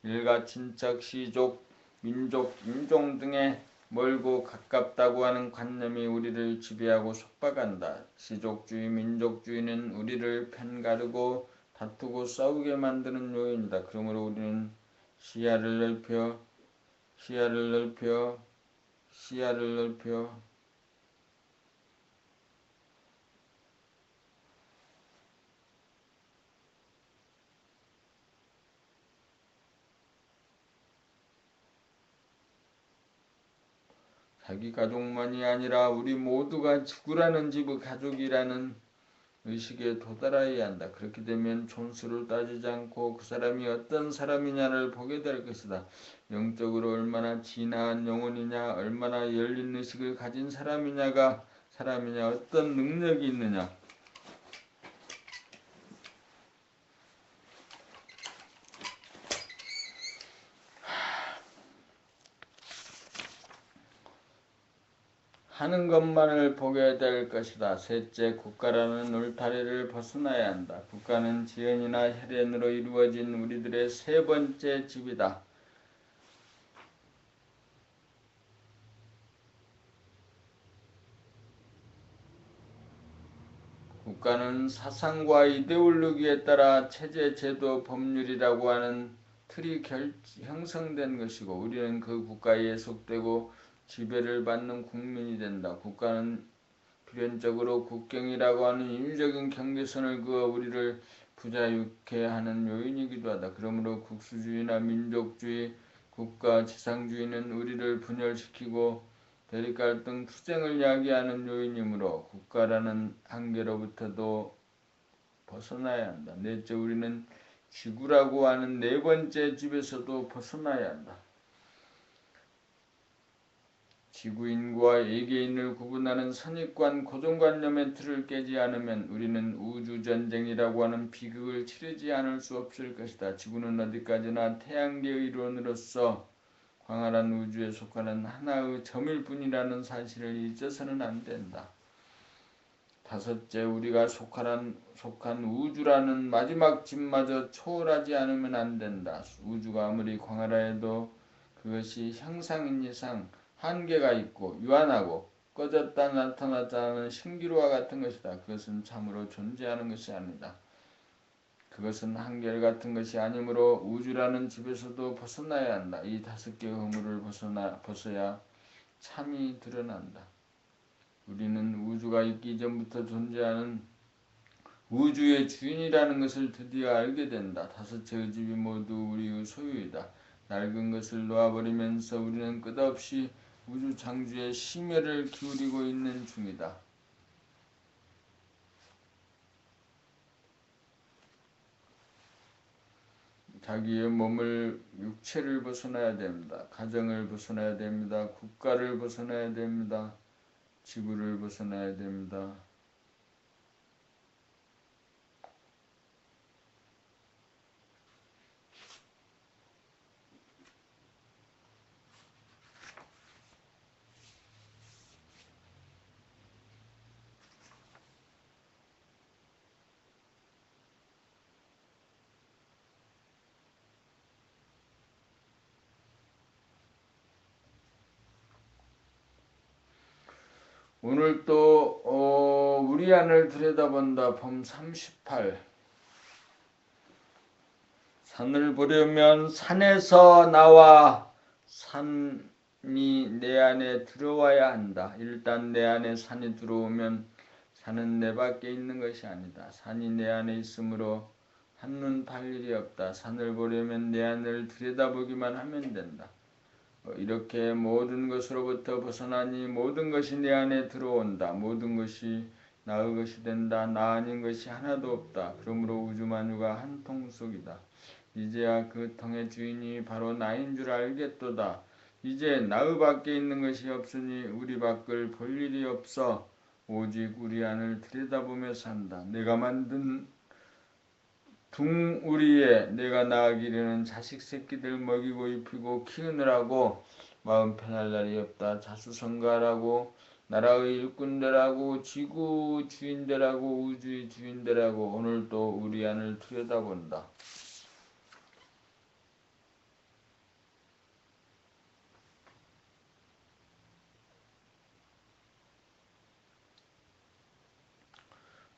[SPEAKER 1] 일가, 친척, 시족, 민족, 인종 등에 멀고 가깝다고 하는 관념이 우리를 지배하고 속박한다. 시족주의, 민족주의는 우리를 편가르고 다투고 싸우게 만드는 요인이다. 그러므로 우리는 시야를 넓혀 자기 가족만이 아니라 우리 모두가 지구라는 집의 가족이라는 의식에 도달해야 한다. 그렇게 되면 촌수를 따지지 않고 그 사람이 어떤 사람이냐를 보게 될 것이다. 영적으로 얼마나 진화한 영혼이냐, 얼마나 열린 의식을 가진 사람이냐, 어떤 능력이 있느냐. 하는 것만을 보게 될 것이다. 셋째, 국가라는 울타리를 벗어나야 한다. 국가는 지연이나 혈연으로 이루어진 우리들의 세 번째 집이다. 국가는 사상과 이데올로기에 따라 체제, 제도, 법률이라고 하는 틀이 형성된 것이고 우리는 그 국가에 속되고 지배를 받는 국민이 된다. 국가는 필연적으로 국경이라고 하는 인위적인 경계선을 그어 우리를 부자유케 하는 요인이기도 하다. 그러므로 국수주의나 민족주의, 국가 지상주의는 우리를 분열시키고 대립갈등, 투쟁을 야기하는 요인이므로 국가라는 한계로부터도 벗어나야 한다. 넷째, 우리는 지구라고 하는 네 번째 집에서도 벗어나야 한다. 지구인과 외계인을 구분하는 선입관, 고정관념의 틀을 깨지 않으면 우리는 우주전쟁이라고 하는 비극을 치르지 않을 수 없을 것이다. 지구는 어디까지나 태양계의 이론으로서 광활한 우주에 속하는 하나의 점일 뿐이라는 사실을 잊어서는 안 된다. 다섯째, 우리가 속한 우주라는 마지막 집마저 초월하지 않으면 안 된다. 우주가 아무리 광활해도 그것이 형상인 이상 한계가 있고 유한하고 꺼졌다 나타났다 하는 신기루와 같은 것이다. 그것은 참으로 존재하는 것이 아니다. 그것은 한결같은 것이 아니므로 우주라는 집에서도 벗어나야 한다. 이 다섯 개의 허물을 벗어야 참이 드러난다. 우리는 우주가 있기 전부터 존재하는 우주의 주인이라는 것을 드디어 알게 된다. 다섯째의 집이 모두 우리의 소유이다. 낡은 것을 놓아버리면서 우리는 끝없이 우주 창조에 심혈을 기울이고 있는 중이다. 자기의 몸을, 육체를 벗어나야 됩니다. 가정을 벗어나야 됩니다. 국가를 벗어나야 됩니다. 지구를 벗어나야 됩니다. 오늘 또 우리 안을 들여다본다. 범 38. 산을 보려면 산에서 나와 산이 내 안에 들어와야 한다. 일단 내 안에 산이 들어오면 산은 내 밖에 있는 것이 아니다. 산이 내 안에 있으므로 한눈 팔 일이 없다. 산을 보려면 내 안을 들여다보기만 하면 된다. 이렇게 모든 것으로부터 벗어나니 모든 것이 내 안에 들어온다. 모든 것이 나의 것이 된다. 나 아닌 것이 하나도 없다. 그러므로 우주 만유가 한 통 속이다. 이제야 그 통의 주인이 바로 나인 줄 알겠도다. 이제 나의 밖에 있는 것이 없으니 우리 밖을 볼 일이 없어. 오직 우리 안을 들여다보며 산다. 내가 만든 둥우리에 내가 낳아기려는 자식 새끼들 먹이고 입히고 키우느라고 마음 편할 날이 없다. 자수성가라고 나라의 일꾼들하고 지구 주인들하고 우주의 주인들하고 오늘 또 우리 안을 들여다본다.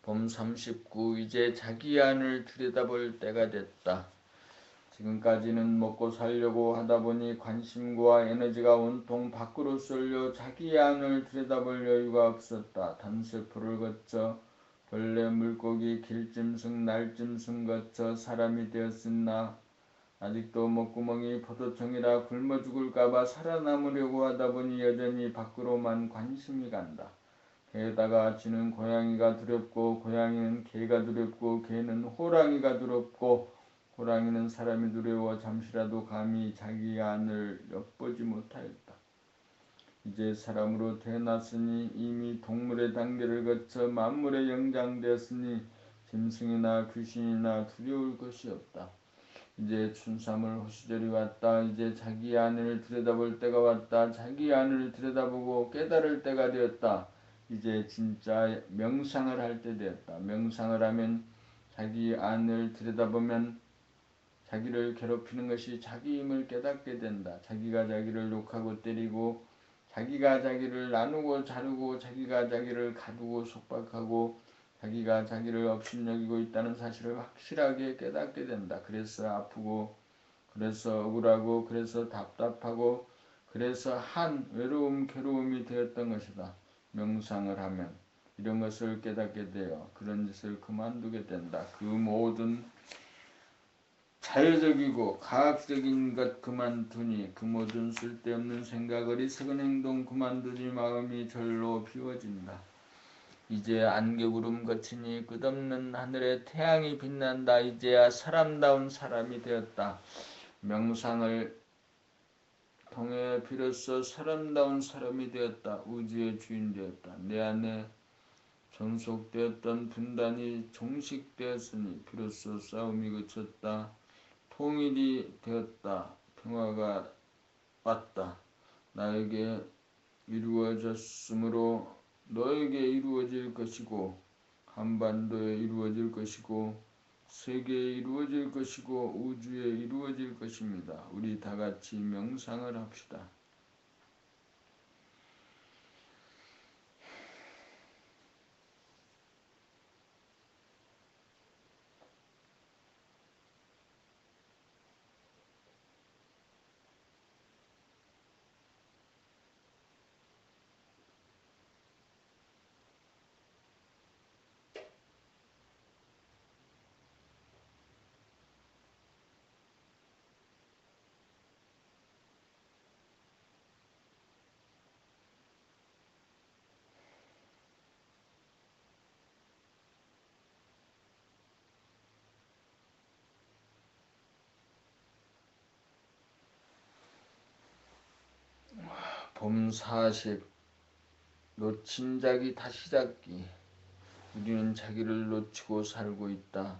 [SPEAKER 1] 봄 39. 이제 자기 안을 들여다볼 때가 됐다. 지금까지는 먹고 살려고 하다보니 관심과 에너지가 온통 밖으로 쏠려 자기 안을 들여다볼 여유가 없었다. 단세포를 거쳐 벌레, 물고기, 길짐승, 날짐승 거쳐 사람이 되었으나 아직도 목구멍이 포도청이라 굶어 죽을까봐 살아남으려고 하다보니 여전히 밖으로만 관심이 간다. 게다가 쥐는 고양이가 두렵고 고양이는 개가 두렵고 개는 호랑이가 두렵고 호랑이는 사람이 두려워 잠시라도 감히 자기 안을 엿보지 못하였다. 이제 사람으로 태어났으니 이미 동물의 단계를 거쳐 만물에 영장되었으니 짐승이나 귀신이나 두려울 것이 없다. 이제 춘삼을 호시절이 왔다. 이제 자기 안을 들여다볼 때가 왔다. 자기 안을 들여다보고 깨달을 때가 되었다. 이제 진짜 명상을 할 때 되었다. 명상을 하면 자기 안을 들여다보면 자기를 괴롭히는 것이 자기임을 깨닫게 된다. 자기가 자기를 욕하고 때리고 자기가 자기를 나누고 자르고 자기가 자기를 가두고 속박하고 자기가 자기를 업신여기고 있다는 사실을 확실하게 깨닫게 된다. 그래서 아프고 그래서 억울하고 그래서 답답하고 그래서 한 외로움 괴로움이 되었던 것이다. 명상을 하면 이런 것을 깨닫게 되어 그런 짓을 그만두게 된다. 그 모든 자유적이고 과학적인 것 그만두니 그 모든 쓸데없는 생각 어리석은 행동 그만두니 마음이 절로 비워진다. 이제 안개구름 거치니 끝없는 하늘에 태양이 빛난다. 이제야 사람다운 사람이 되었다. 명상을 통해 비로소 사람다운 사람이 되었다. 우주의 주인 되었다. 내 안에 존속되었던 분단이 종식되었으니 비로소 싸움이 그쳤다. 통일이 되었다. 평화가 왔다. 나에게 이루어졌으므로 너에게 이루어질 것이고 한반도에 이루어질 것이고 세계에 이루어질 것이고 우주에 이루어질 것입니다. 우리 다같이 명상을 합시다. 봄 40. 놓친 자기 다시 잡기. 우리는 자기를 놓치고 살고 있다.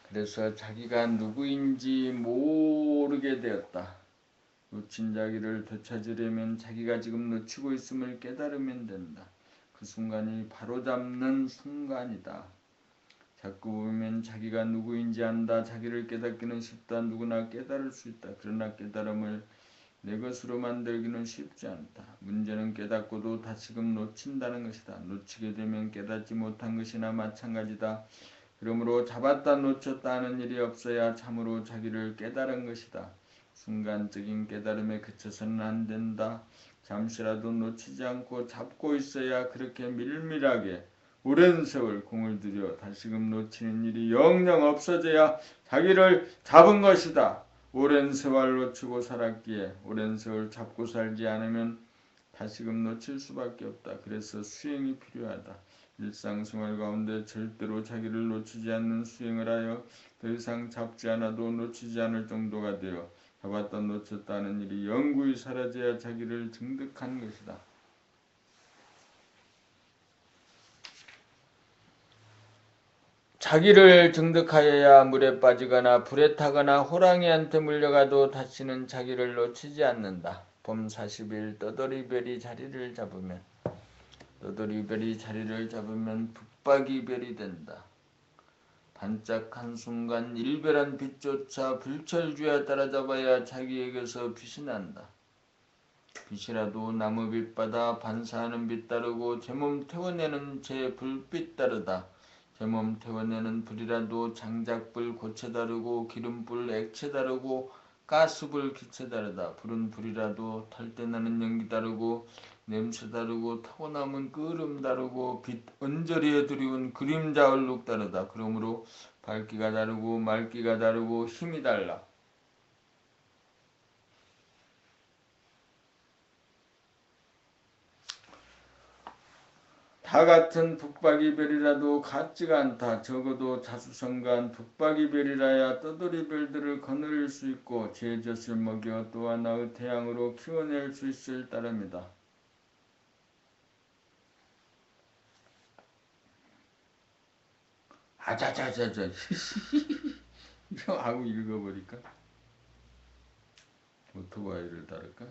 [SPEAKER 1] 그래서 자기가 누구인지 모르게 되었다. 놓친 자기를 되찾으려면 자기가 지금 놓치고 있음을 깨달으면 된다. 그 순간이 바로잡는 순간이다. 자꾸 보면 자기가 누구인지 안다. 자기를 깨닫기는 쉽다. 누구나 깨달을 수 있다. 그러나 깨달음을 내 것으로 만들기는 쉽지 않다. 문제는 깨닫고도 다시금 놓친다는 것이다. 놓치게 되면 깨닫지 못한 것이나 마찬가지다. 그러므로 잡았다 놓쳤다 하는 일이 없어야 참으로 자기를 깨달은 것이다. 순간적인 깨달음에 그쳐서는 안 된다. 잠시라도 놓치지 않고 잡고 있어야 그렇게 밀밀하게 오랜 세월 공을 들여 다시금 놓치는 일이 영영 없어져야 자기를 잡은 것이다. 오랜 세월 놓치고 살았기에 오랜 세월 잡고 살지 않으면 다시금 놓칠 수밖에 없다. 그래서 수행이 필요하다. 일상생활 가운데 절대로 자기를 놓치지 않는 수행을 하여 더 이상 잡지 않아도 놓치지 않을 정도가 되어 잡았다 놓쳤다 하는 일이 영구히 사라져야 자기를 증득한 것이다. 자기를 증득하여야 물에 빠지거나 불에 타거나 호랑이한테 물려가도 다시는 자기를 놓치지 않는다. 봄 40일 떠돌이별이 자리를 잡으면 북박이별이 된다. 반짝 한순간 일별한 빛조차 불철주야 따라잡아야 자기에게서 빛이 난다. 빛이라도 나무빛 받아 반사하는 빛 따르고 제 몸 태워내는 제 불빛 따르다. 제 몸 태워내는 불이라도 장작불 고체 다르고 기름불 액체 다르고 가스불 기체 다르다. 불은 불이라도 탈 때 나는 연기 다르고 냄새 다르고 타고 남은 끓음 다르고 빛 언저리에 드리운 그림자 얼룩 다르다. 그러므로 밝기가 다르고 맑기가 다르고 힘이 달라. 다 같은 북박이별이라도 같지가 않다. 적어도 자수성가한 북박이별이라야 떠돌이별들을 거느릴 수 있고 제 젖을 먹여 또 하나의 태양으로 키워낼 수 있을 따름이다. 아자자자자 이거 하고 읽어버릴까? 오토바이를 다룰까?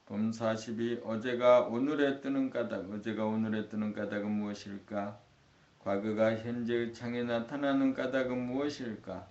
[SPEAKER 1] 봄 42 어제가 오늘에 뜨는 까닭은 무엇일까? 과거가 현재의 창에 나타나는 까닭은 무엇일까?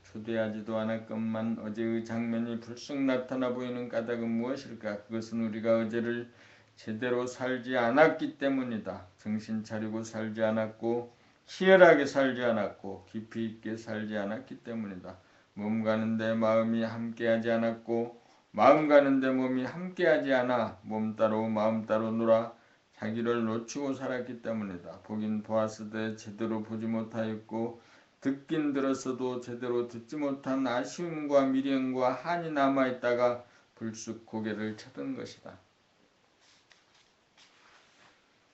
[SPEAKER 1] 초대하지도 않았건만 어제의 장면이 불쑥 나타나 보이는 까닭은 무엇일까? 그것은 우리가 어제를 제대로 살지 않았기 때문이다. 정신 차리고 살지 않았고 희열하게 살지 않았고 깊이 있게 살지 않았기 때문이다. 몸 가는데 마음이 함께하지 않았고 마음 가는데 몸이 함께하지 않아 몸 따로 마음 따로 놀아 자기를 놓치고 살았기 때문이다. 보긴 보았으되 제대로 보지 못하였고 듣긴 들었어도 제대로 듣지 못한 아쉬움과 미련과 한이 남아있다가 불쑥 고개를 쳐든 것이다.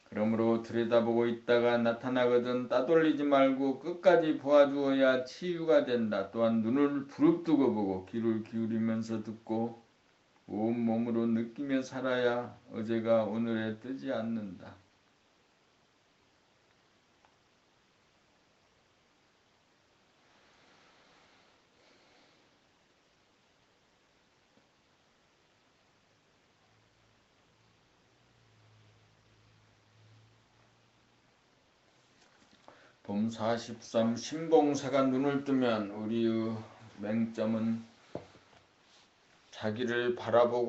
[SPEAKER 1] 그러므로 들여다보고 있다가 나타나거든 따돌리지 말고 끝까지 보아주어야 치유가 된다. 또한 눈을 부릅뜨고 보고 귀를 기울이면서 듣고 온몸으로 느끼며 살아야 어제가 오늘에 뜨지 않는다. 봄 43 신봉사가 눈을 뜨면 우리의 맹점은 자기를 바라보고